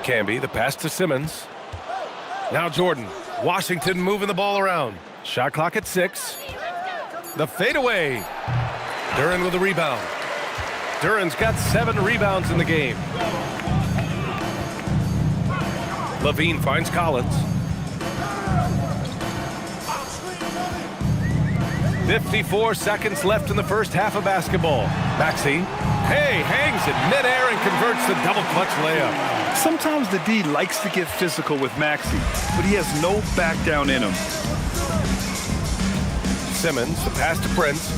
Camby, the pass to Simmons. Now Jordan. Washington moving the ball around. Shot clock at 6. The fadeaway. Duran with a rebound. Duran's got 7 rebounds in the game. Levine finds Collins. 54 seconds left in the first half of basketball. Maxey, hey, hangs in midair and converts the double clutch layup. Sometimes the D likes to get physical with Maxey, but he has no back down in him. Simmons, the pass to Prince.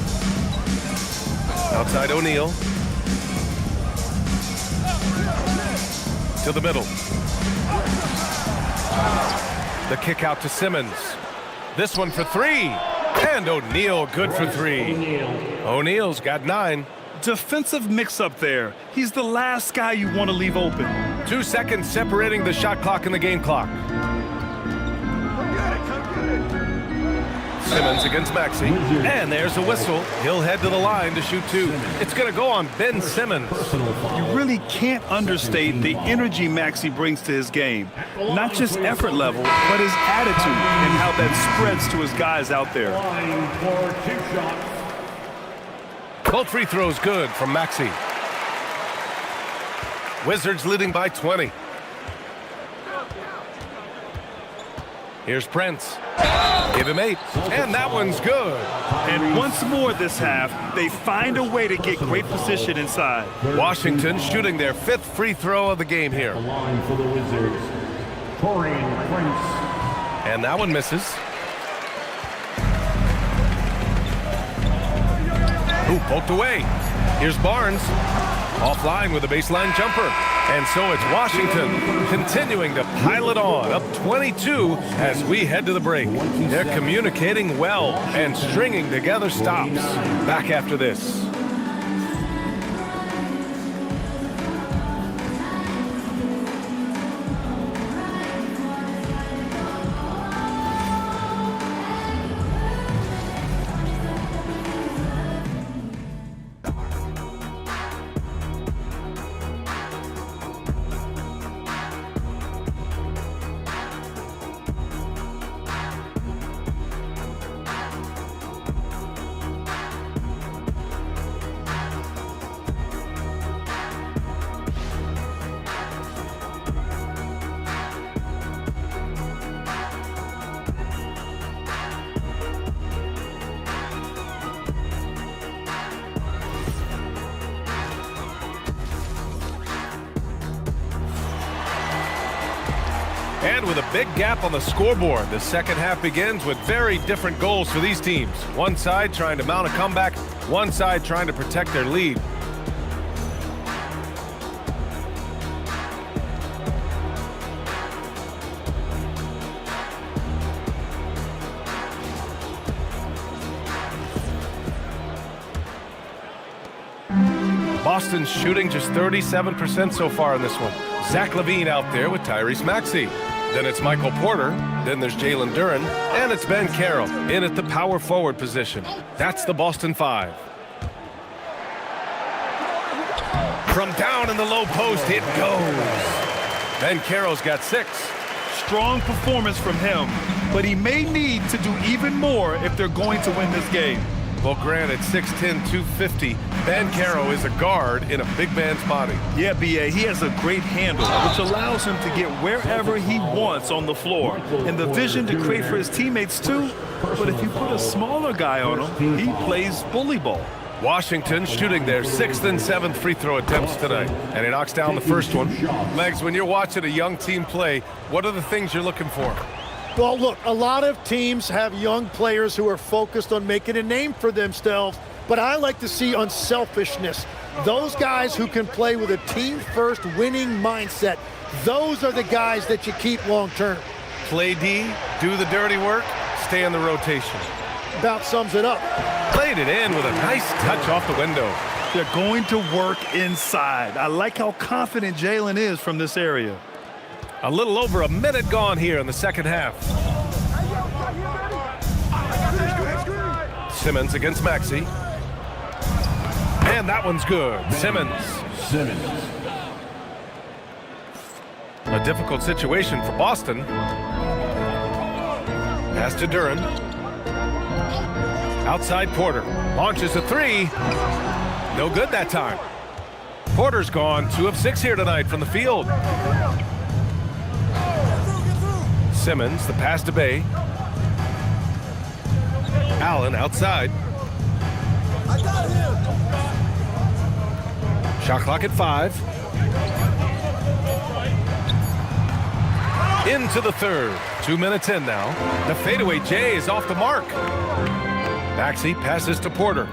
Outside O'Neal. To the middle. The kick out to Simmons. This one for three. And O'Neal good for three. O'Neal's got 9. Defensive mix-up there. He's the last guy you want to leave open. 2 seconds separating the shot clock and the game clock. Simmons against Maxey. And there's a whistle. He'll head to the line to shoot 2. It's going to go on Ben Simmons. You really can't understate the energy Maxey brings to his game. Not just effort level, but his attitude and how that spreads to his guys out there. Both free throws good from Maxey. Wizards leading by 20. Here's Prince. Give him 8. And that one's good. And once more this half, they find a way to get great position inside. Washington shooting their 5th free throw of the game here. The line for the Wizards, Torian Prince. And that one misses. Ooh, poked away. Here's Barnes. Offline with a baseline jumper. And so it's Washington continuing to pile it on, up 22 as we head to the break. They're communicating well and stringing together stops. Back after this. And with a big gap on the scoreboard, the second half begins with very different goals for these teams. One side trying to mount a comeback, one side trying to protect their lead. Boston's shooting just 37% so far in this one. Zach LaVine out there with Tyrese Maxey. Then it's Michael Porter. Then there's Jalen Duren. And it's Ben Carroll in at the power forward position. That's the Boston 5. From down in the low post, it goes. Ben Carroll's got 6. Strong performance from him, but he may need to do even more if they're going to win this game. Well, granted, 6'10", 250, Ben Carroll is a guard in a big man's body. Yeah, B.A., he has a great handle, which allows him to get wherever he wants on the floor. And the vision to create for his teammates, too. But if you put a smaller guy on him, he plays bully ball. Washington shooting their 6th and 7th free throw attempts tonight. And he knocks down the first one. Megs, when you're watching a young team play, what are the things you're looking for? Well, look, a lot of teams have young players who are focused on making a name for themselves, but I like to see unselfishness. Those guys who can play with a team-first winning mindset, those are the guys that you keep long-term. Play D, do the dirty work, stay in the rotation. About sums it up. Played it in with a nice touch off the window. They're going to work inside. I like how confident Jalen is from this area. A little over a minute gone here in the second half. Simmons against Maxey. And that one's good. Simmons. A difficult situation for Boston. Pass to Duren. Outside Porter. Launches a 3. No good that time. Porter's gone 2 of 6 here tonight from the field. Simmons, the pass to Bay. Allen outside. Shot clock at 5. Into the third. 2 minutes in now. The fadeaway J is off the mark. Maxey passes to Porter.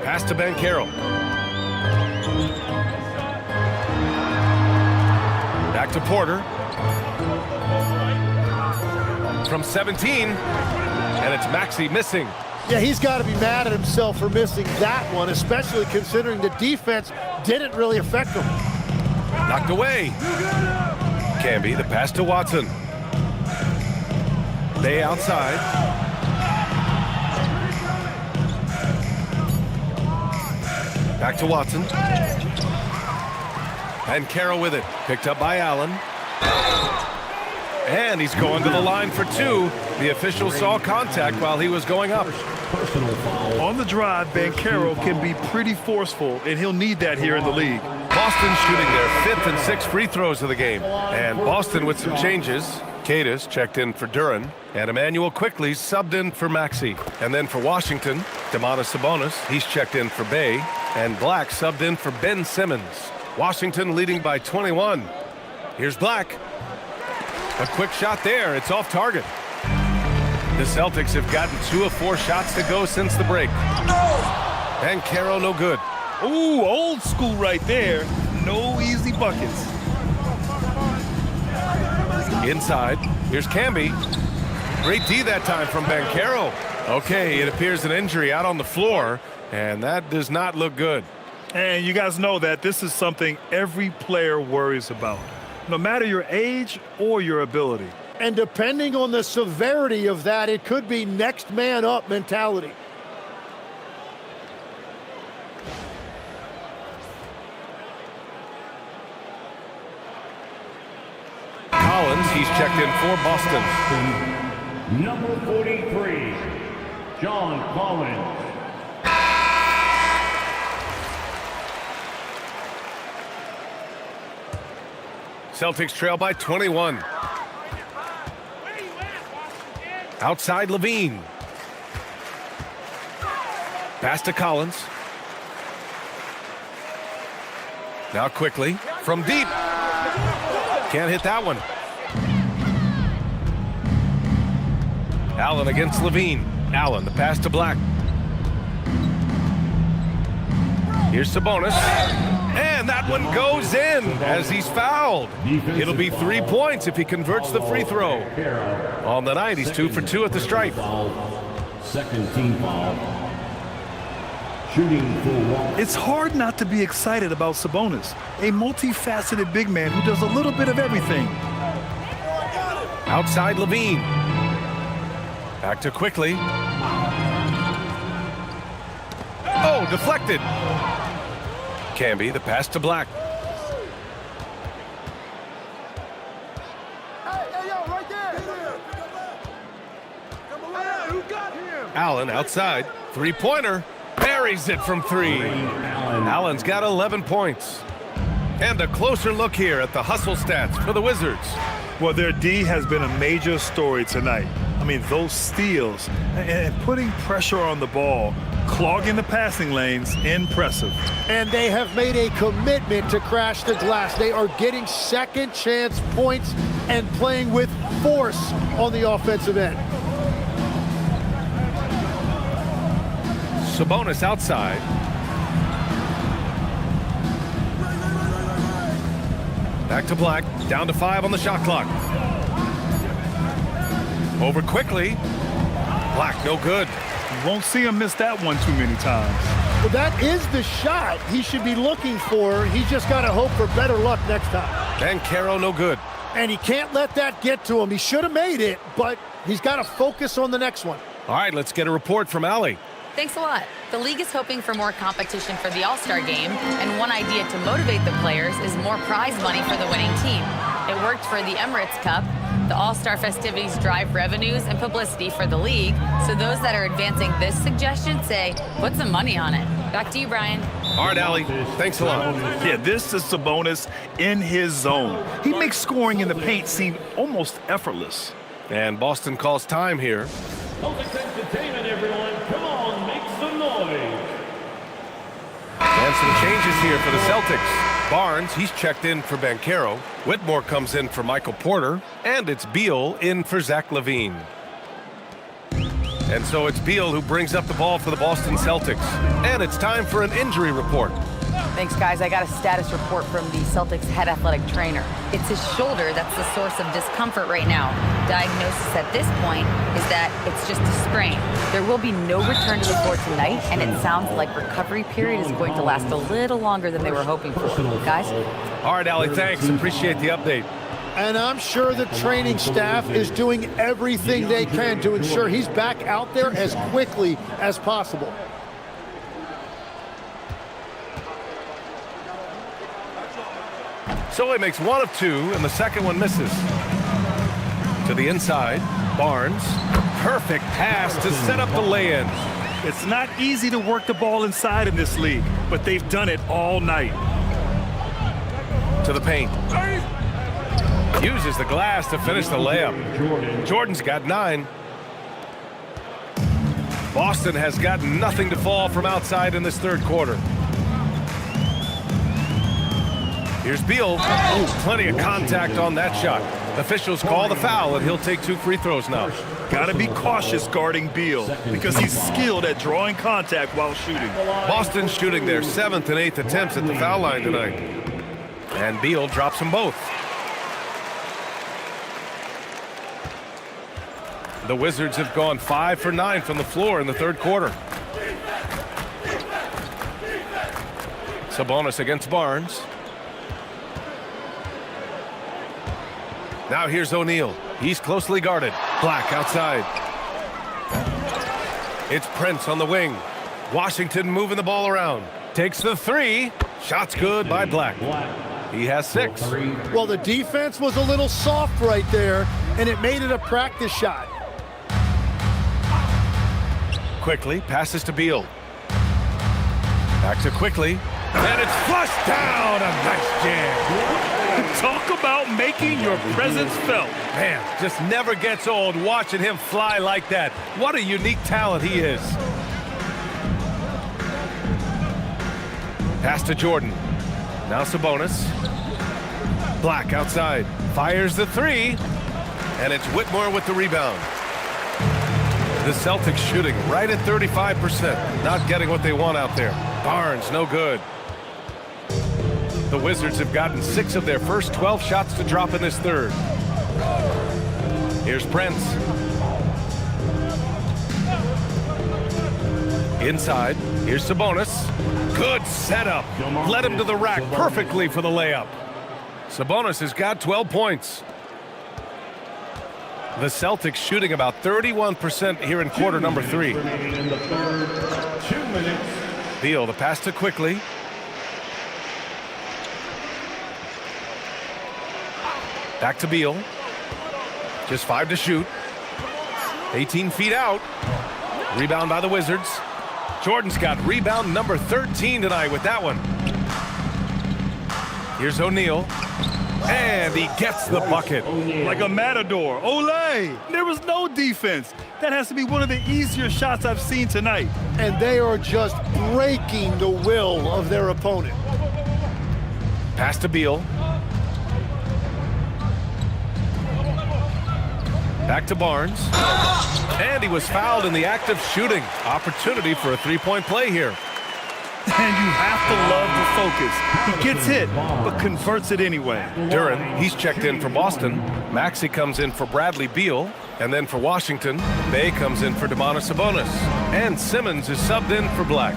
Pass to Banchero. Back to Porter. From 17, and it's Maxey missing. Yeah, he's got to be mad at himself for missing that one, especially considering the defense didn't really affect him. Knocked away. Camby, the pass to Watson. Bay outside. Back to Watson. And Carroll with it. Picked up by Allen. And he's going to the line for two. The official saw contact while he was going up. On the drive, Banchero can be pretty forceful, and he'll need that here in the league. Boston shooting their 5th and 6th free throws of the game. And Boston with some changes. Cadis checked in for Duran, and Emmanuel quickly subbed in for Maxey. And then for Washington, Domantas Sabonis, he's checked in for Bay, and Black subbed in for Ben Simmons. Washington leading by 21. Here's Black. A quick shot there. It's off target. The Celtics have gotten 2 of 4 shots to go since the break. And Caro no good. Ooh, old school right there. No easy buckets. Inside. Here's Camby. Great D that time from Banchero. Okay, it appears an injury out on the floor, and that does not look good. And you guys know that this is something every player worries about, no matter your age or your ability. And depending on the severity of that, it could be next man up mentality. Collins, he's checked in for Boston. Number 43, John Collins. Celtics trail by 21. Outside Levine. Pass to Collins. Now quickly from deep. Can't hit that one. Allen against Levine. Allen, the pass to Black. Here's Sabonis. And that one goes in as he's fouled. It'll be 3 points if he converts the free throw. On the night, he's 2 for 2 at the stripe. Second team foul. Shooting for one. It's hard not to be excited about Sabonis, a multifaceted big man who does a little bit of everything. Outside Levine. Back to quickly. Oh, deflected. Camby, the pass to Black. Allen outside. Three-pointer. Buries it from 3. Allen's got 11 points. And a closer look here at the hustle stats for the Wizards. Well, their D has been a major story tonight. I mean, those steals and putting pressure on the ball, clogging the passing lanes, impressive. And they have made a commitment to crash the glass. They are getting second chance points and playing with force on the offensive end. Sabonis outside. Back to Black. Down to 5 on the shot clock. Over quickly. Black, no good. You won't see him miss that one too many times. Well, that is the shot he should be looking for. He's just got to hope for better luck next time. And Caro, no good. And he can't let that get to him. He should have made it, but he's got to focus on the next one. All right, let's get a report from Allie. Thanks a lot. The league is hoping for more competition for the All-Star game, and one idea to motivate the players is more prize money for the winning team. It worked for the Emirates Cup. The All-Star festivities drive revenues and publicity for the league, so those that are advancing this suggestion say, put some money on it. Back to you, Brian. All right, Allie. Thanks a lot. Yeah, this is Sabonis in his zone. He makes scoring in the paint seem almost effortless. And Boston calls time here. Celtics entertainment, everyone. Come on, make some noise. And some changes here for the Celtics. Barnes, he's checked in for Banchero. Whitmore comes in for Michael Porter. And it's Beal in for Zach LaVine. And so it's Beal who brings up the ball for the Boston Celtics. And it's time for an injury report. Thanks, guys. I got a status report from the Celtics head athletic trainer. It's his shoulder that's the source of discomfort right now. Diagnosis at this point is that it's just a sprain. There will be no return to the floor tonight, and it sounds like recovery period is going to last a little longer than they were hoping for. Guys? All right, Allie, thanks. Appreciate the update. And I'm sure the training staff is doing everything they can to ensure he's back out there as quickly as possible. So he makes one of two, and the second one misses. To the inside, Barnes. Perfect pass to set up the lay-in. It's not easy to work the ball inside in this league, but they've done it all night. To the paint. Uses the glass to finish the layup. Jordan's got 9. Boston has got nothing to fall from outside in this third quarter. Here's Beal. Ooh, plenty of contact on that shot. Officials call the foul, and he'll take 2 free throws now. Got to be cautious guarding Beal because he's skilled at drawing contact while shooting. Boston shooting their 7th and 8th attempts at the foul line tonight. And Beal drops them both. The Wizards have gone 5 for 9 from the floor in the third quarter. Sabonis against Barnes. Now here's O'Neal. He's closely guarded. Black outside. It's Prince on the wing. Washington moving the ball around. Takes the 3. Shot's good by Black. He has 6. Well, the defense was a little soft right there, and it made it a practice shot. Quickly passes to Beal. Back to Quickly. And it's flushed down. A nice jam. Talk about making your presence felt. Man, just never gets old watching him fly like that. What a unique talent he is. Pass to Jordan. Now Sabonis. Black outside. Fires the 3. And it's Whitmore with the rebound. The Celtics shooting right at 35%. Not getting what they want out there. Barnes, no good. The Wizards have gotten 6 of their first 12 shots to drop in this third. Here's Prince. Inside, here's Sabonis. Good setup. Led him to the rack perfectly for the layup. Sabonis has got 12 points. The Celtics shooting about 31% here in quarter number 3. Beal, the pass to Quickly. Back to Beal. Just 5 to shoot. 18 feet out. Rebound by the Wizards. Jordan's got rebound number 13 tonight with that one. Here's O'Neal. And he gets the bucket. Like a matador. Olay! There was no defense. That has to be one of the easier shots I've seen tonight. And they are just breaking the will of their opponent. Pass to Beal. Back to Barnes. And he was fouled in the act of shooting. Opportunity for a 3-point play here. And you have to love the focus. He gets hit, but converts it anyway. Duran, he's checked in for Boston. Maxey comes in for Bradley Beal. And then for Washington, Bay comes in for Domantas Sabonis. And Simmons is subbed in for Black.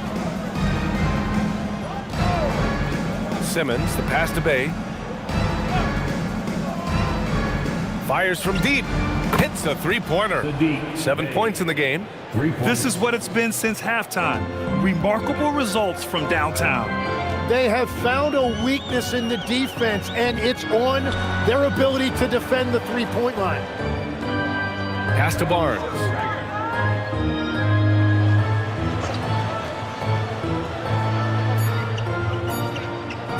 Simmons, the pass to Bay. Fires from deep. Hits a 3-pointer. 7 points in the game. This is what it's been since halftime. Remarkable results from downtown. They have found a weakness in the defense, and it's on their ability to defend the 3-point line. Pass to Barnes.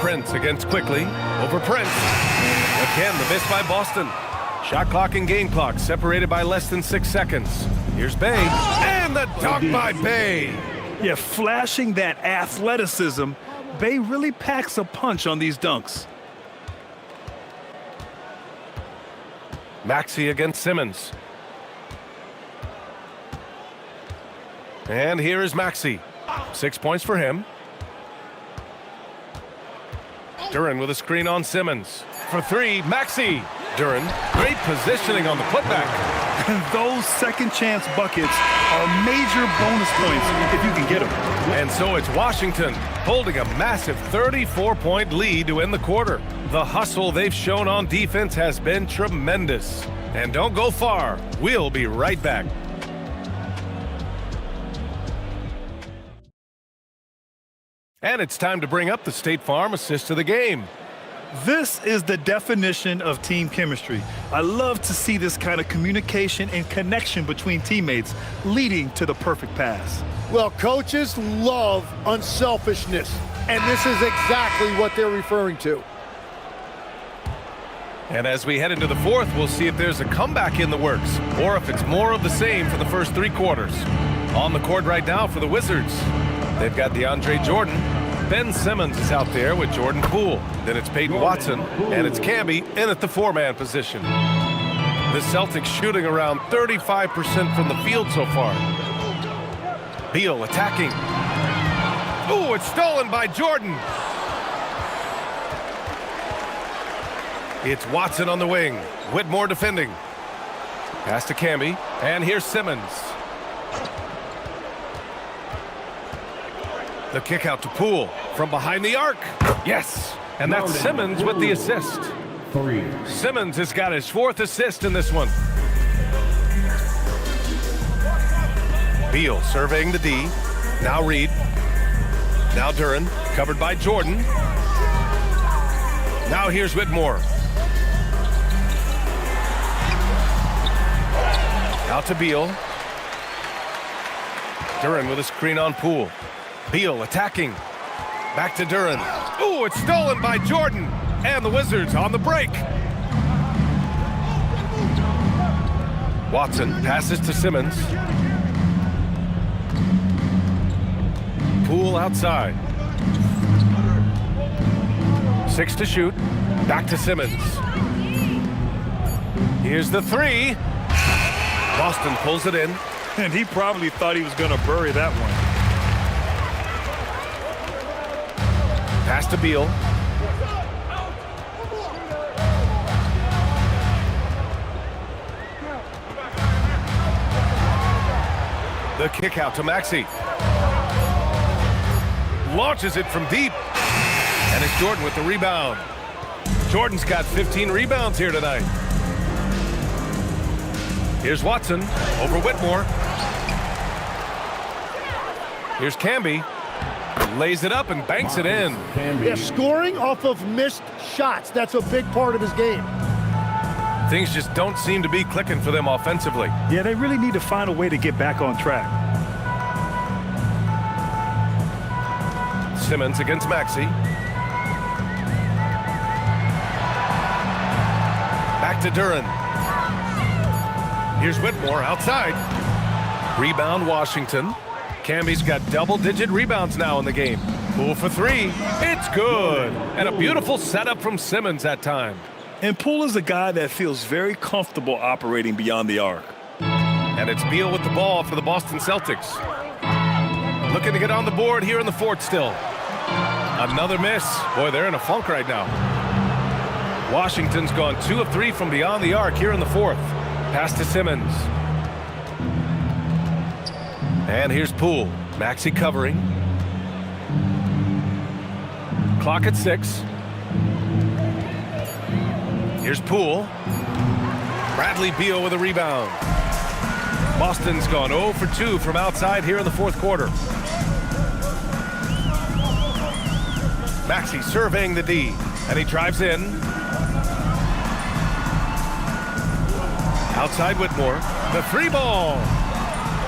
Prince against Quickly. Over Prince. Again, the miss by Boston. Shot clock and game clock separated by less than 6 seconds. Here's Bay. And the dunk by Bay. Yeah, flashing that athleticism, Bay really packs a punch on these dunks. Maxey against Simmons. And here is Maxey. 6 points for him. Duren with a screen on Simmons. For three, Maxey. Duren, great positioning on the putback. And those second chance buckets are major bonus points if you can get them. And so it's Washington holding a massive 34-point lead to end the quarter. The hustle they've shown on defense has been tremendous. And don't go far. We'll be right back. And it's time to bring up the State Farm assist of the game. This is the definition of team chemistry. I love to see this kind of communication and connection between teammates leading to the perfect pass. Well, coaches love unselfishness, and this is exactly what they're referring to. And as we head into the fourth, we'll see if there's a comeback in the works or if it's more of the same for the first 3 quarters. On the court right now for the Wizards, they've got DeAndre Jordan. Ben Simmons is out there with Jordan Poole. Then it's Peyton Watson, and it's Camby in at the 4-man position. The Celtics shooting around 35% from the field so far. Beal attacking. Ooh, it's stolen by Jordan. It's Watson on the wing. Whitmore defending. Pass to Camby, and here's Simmons. The kick out to Poole from behind the arc. Yes, and that's Simmons with the assist. Simmons has got his 4th assist in this one. Beal surveying the D. Now Reed. Now Duren, covered by Jordan. Now here's Whitmore. Out to Beal. Duren with a screen on Poole. Beal attacking. Back to Duren. Ooh, it's stolen by Jordan. And the Wizards on the break. Watson passes to Simmons. Poole outside. 6 to shoot. Back to Simmons. Here's the 3. Boston pulls it in. And he probably thought he was going to bury that one. Pass to Beal. The kick out to Maxey. Launches it from deep. And it's Jordan with the rebound. Jordan's got 15 rebounds here tonight. Here's Watson over Whitmore. Here's Camby. Lays it up and banks it in. Yeah, scoring off of missed shots. That's a big part of his game. Things just don't seem to be clicking for them offensively. Yeah, they really need to find a way to get back on track. Simmons against Maxey. Back to Duren. Here's Whitmore outside. Rebound Washington. Camby's got double-digit rebounds now in the game. Poole for 3. It's good. And a beautiful setup from Simmons that time. And Poole is a guy that feels very comfortable operating beyond the arc. And it's Beal with the ball for the Boston Celtics. Looking to get on the board here in the fourth still. Another miss. Boy, they're in a funk right now. Washington's gone 2 of 3 from beyond the arc here in the fourth. Pass to Simmons. And here's Poole. Maxey covering. Clock at 6. Here's Poole. Bradley Beal with a rebound. Boston's gone 0 for 2 from outside here in the fourth quarter. Maxey surveying the D, and he drives in. Outside Whitmore, the 3-ball.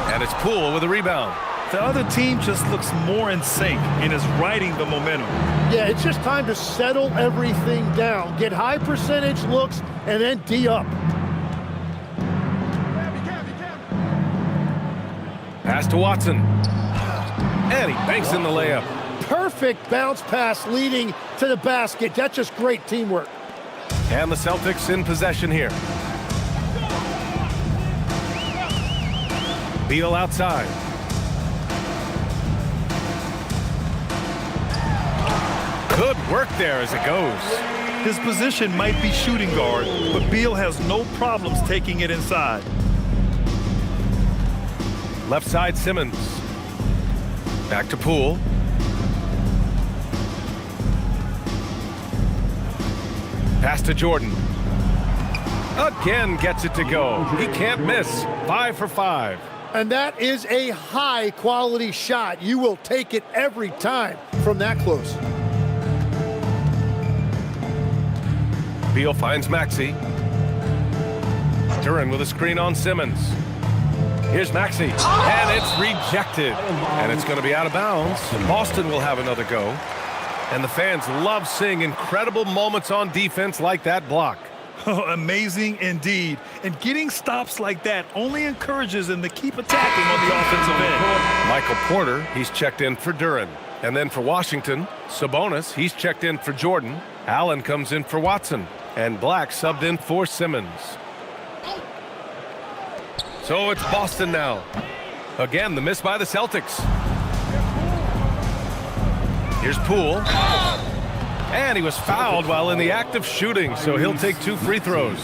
And it's Poole with a rebound. The other team just looks more in sync and is riding the momentum. Yeah, it's just time to settle everything down. Get high percentage looks and then D up. Pass to Watson. And he banks in the layup. perfect bounce pass leading to the basket. That's just great teamwork. And the Celtics in possession here. Beal outside. Good work there as it goes. His position might be shooting guard, but Beal has no problems taking it inside. Left side, Simmons. Back to Poole. Pass to Jordan. Again gets it to go. He can't miss. 5 for 5. And that is a high-quality shot. You will take it every time from that close. Beal finds Maxey. Duran with a screen on Simmons. Here's Maxey, and it's rejected. And it's going to be out of bounds. Boston will have another go. And the fans love seeing incredible moments on defense like that block. Oh, amazing indeed. And getting stops like that only encourages them to keep attacking on the offensive end. Michael Porter, he's checked in for Duran. And then for Washington, Sabonis, he's checked in for Jordan. Allen comes in for Watson. And Black subbed in for Simmons. So it's Boston now. Again, the miss by the Celtics. Here's Poole. And he was fouled while in the act of shooting, so he'll take 2 free throws.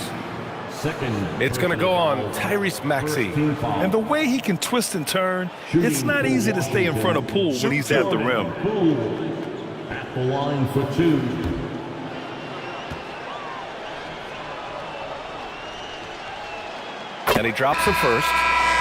It's going to go on Tyrese Maxey. And the way he can twist and turn, it's not easy to stay in front of Poole when he's at the rim. At the line for 2. And he drops the first.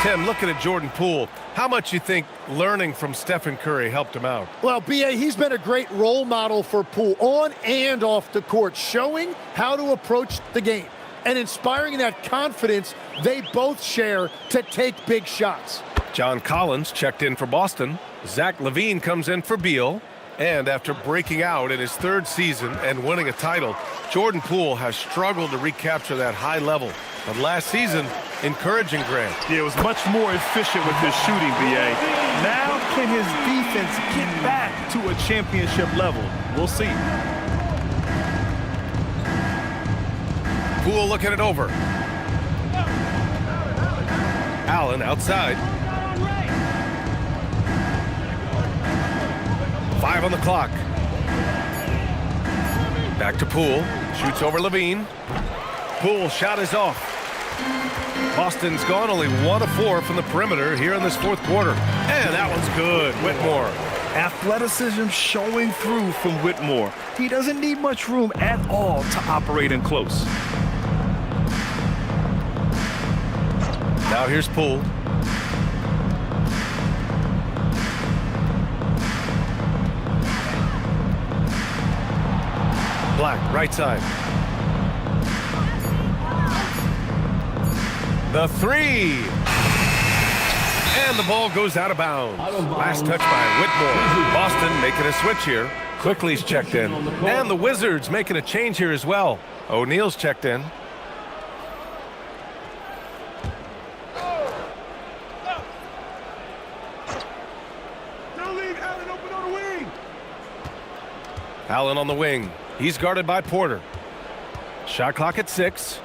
Tim, looking at Jordan Poole, how much you think learning from Stephen Curry helped him out? Well, B.A., he's been a great role model for Poole on and off the court, showing how to approach the game and inspiring that confidence they both share to take big shots. John Collins checked in for Boston. Zach LaVine comes in for Beal. And after breaking out in his 3rd season and winning a title, Jordan Poole has struggled to recapture that high level. But last season, encouraging Grant. Yeah, it was much more efficient with his shooting, B.A. Now can his defense get back to a championship level? We'll see. Poole looking it over. Allen outside. 5 on the clock. Back to Poole. Shoots over LaVine. Poole shot is off. Boston's gone only 1 of 4 from the perimeter here in this 4th quarter. And that one's good. Whitmore. Athleticism showing through from Whitmore. He doesn't need much room at all to operate in close. Now here's Poole. Black, right side. The 3. And the ball goes out of bounds. Last touch by Whitmore. Boston making a switch here. Quickly's checked in. And the Wizards making a change here as well. O'Neal's checked in. Allen on the wing. He's guarded by Porter. Shot clock at 6.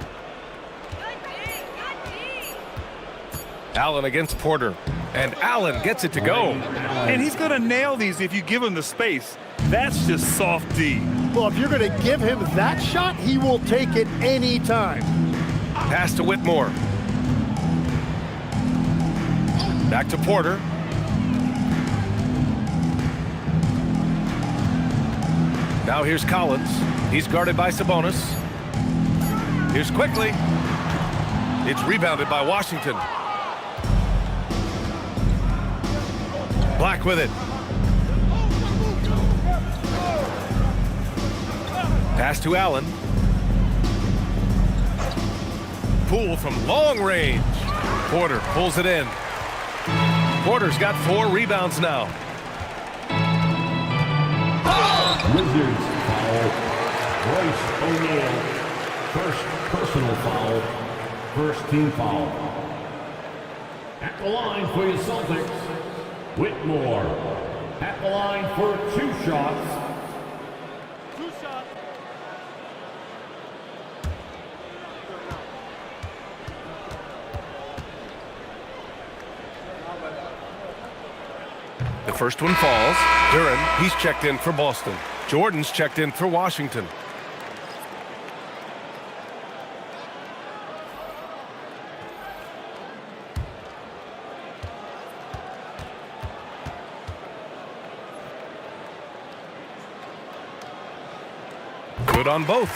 Allen against Porter. And Allen gets it to go. And he's going to nail these if you give him the space. That's just soft D. Well, if you're going to give him that shot, he will take it any time. Pass to Whitmore. Back to Porter. Now here's Collins. He's guarded by Sabonis. Here's Quickly. It's rebounded by Washington. Black with it. Pass to Allen. Poole from long range. Porter pulls it in. Porter's got 4 rebounds now. Wizards foul. Royce O'Neal. First personal foul. First team foul. At the line for your Celtics, Whitmore. at the line for 2 shots. The first one falls. Duren, he's checked in for Boston. Jordan's checked in for Washington. Good on both.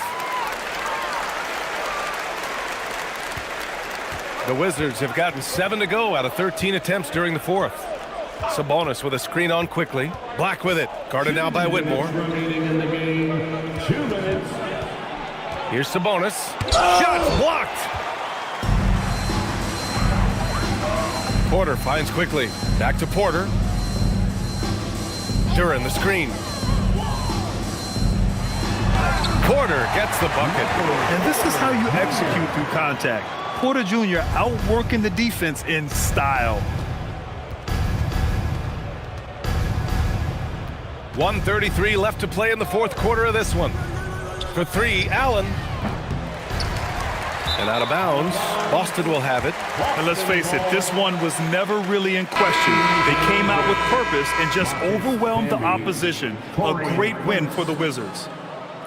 The Wizards have gotten 7 to go out of 13 attempts during the fourth. Sabonis with a screen on quickly. Black with it. Guarded now by Whitmore. Remaining in the game, 2 minutes. Here's Sabonis. Shot blocked. Porter finds quickly. Back to Porter. Duren the screen. Porter gets the bucket. And this is how you execute through contact. Porter Jr. outworking the defense in style. 1:33 left to play in the fourth quarter of this one. For 3, Allen. And out of bounds, Boston will have it. And let's face it, this one was never really in question. They came out with purpose and just overwhelmed the opposition. A great win for the Wizards.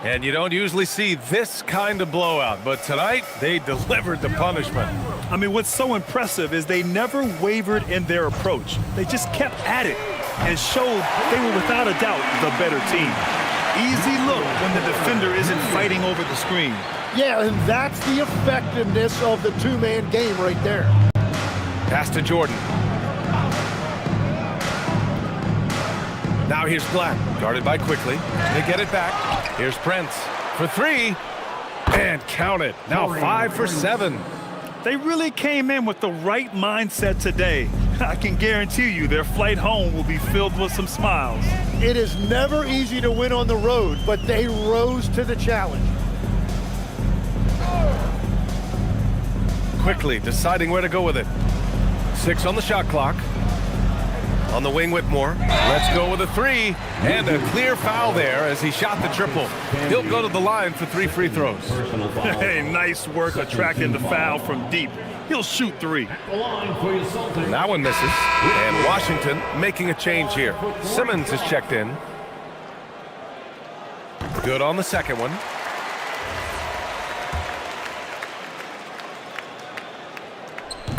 And you don't usually see this kind of blowout, but tonight they delivered the punishment. I mean, what's so impressive is they never wavered in their approach. They just kept at it and showed they were without a doubt the better team. Easy look when the defender isn't fighting over the screen. Yeah, and that's the effectiveness of the two-man game right there. Pass to Jordan. Now here's Black, guarded by Quickly. They get it back. Here's Prince for 3, and count it. Now 5 for 7. They really came in with the right mindset today. I can guarantee you their flight home will be filled with some smiles. It is never easy to win on the road, but they rose to the challenge. Quickly deciding where to go with it. 6 on the shot clock. On the wing, Whitmore. Let's go with a 3. And a clear foul there as he shot the triple. He'll go to the line for 3 free throws. Hey, nice work attracting the foul from deep. He'll shoot 3. That one misses. And Washington making a change here. Simmons is checked in. Good on the second one.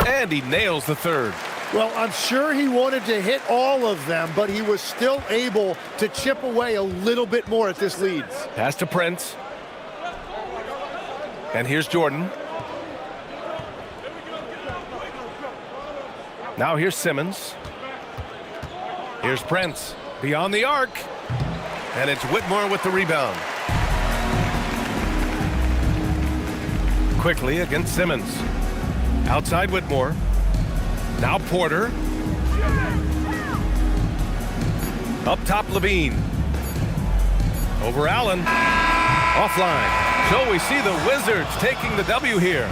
And he nails the third. Well, I'm sure he wanted to hit all of them, but he was still able to chip away a little bit more at this lead. Pass to Prince. And here's Jordan. Now here's Simmons. Here's Prince. Beyond the arc. And it's Whitmore with the rebound. Quickly against Simmons. Outside Whitmore. Now Porter. Up top Levine. Over Allen. Offline. So we see the Wizards taking the W here.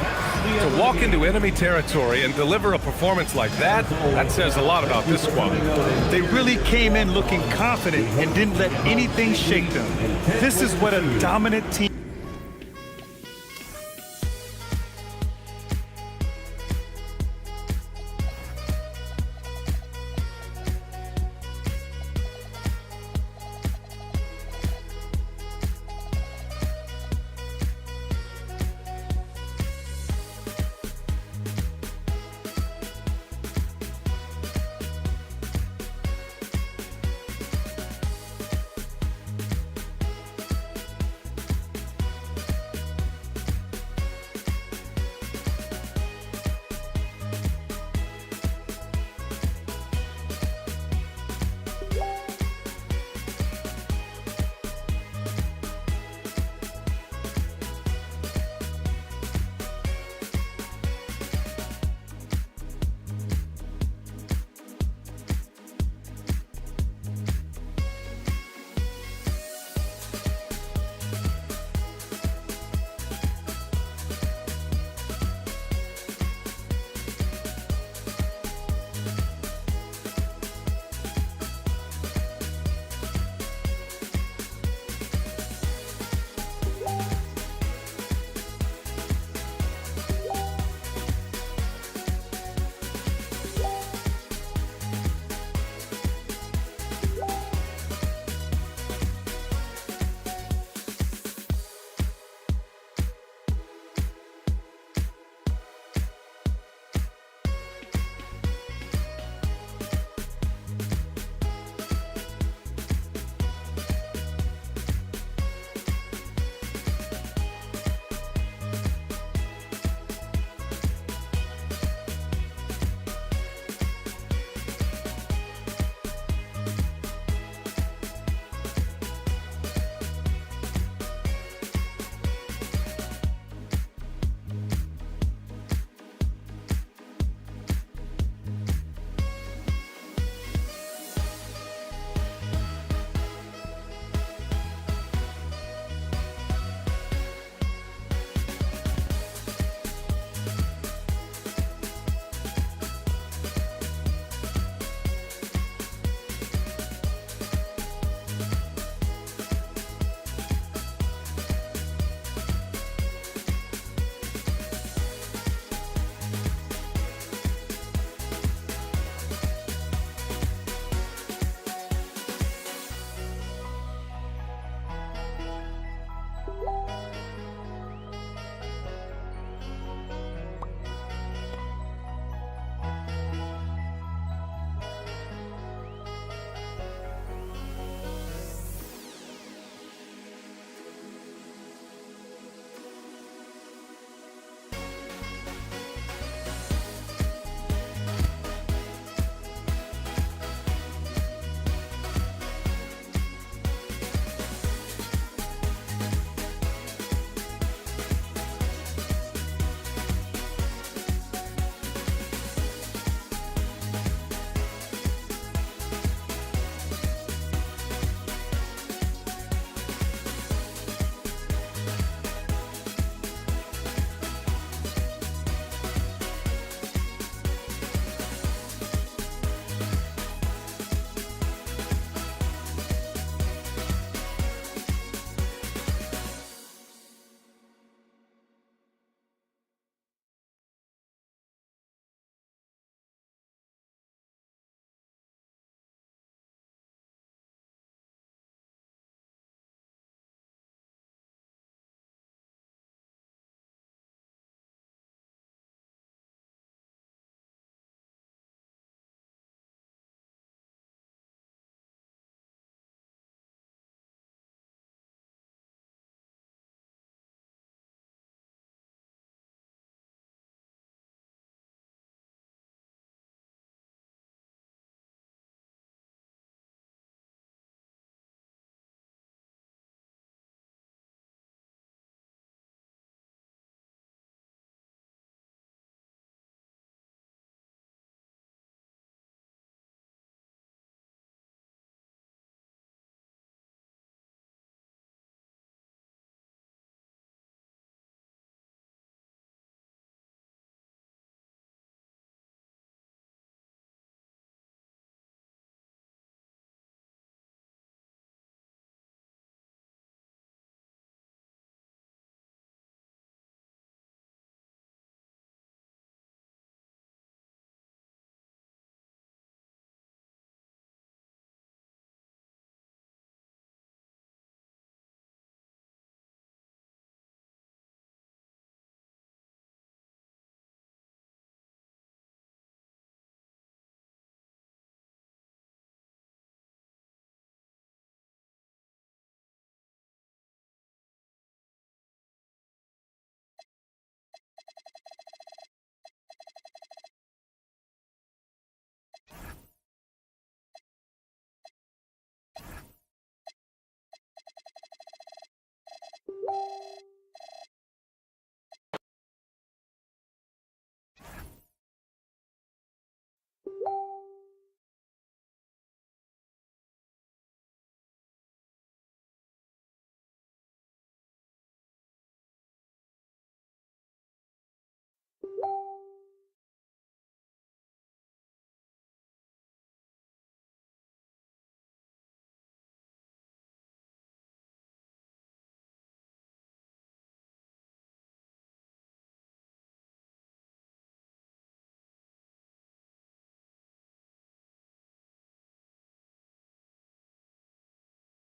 To walk into enemy territory and deliver a performance like that, that says a lot about this squad. They really came in looking confident and didn't let anything shake them. This is what a dominant team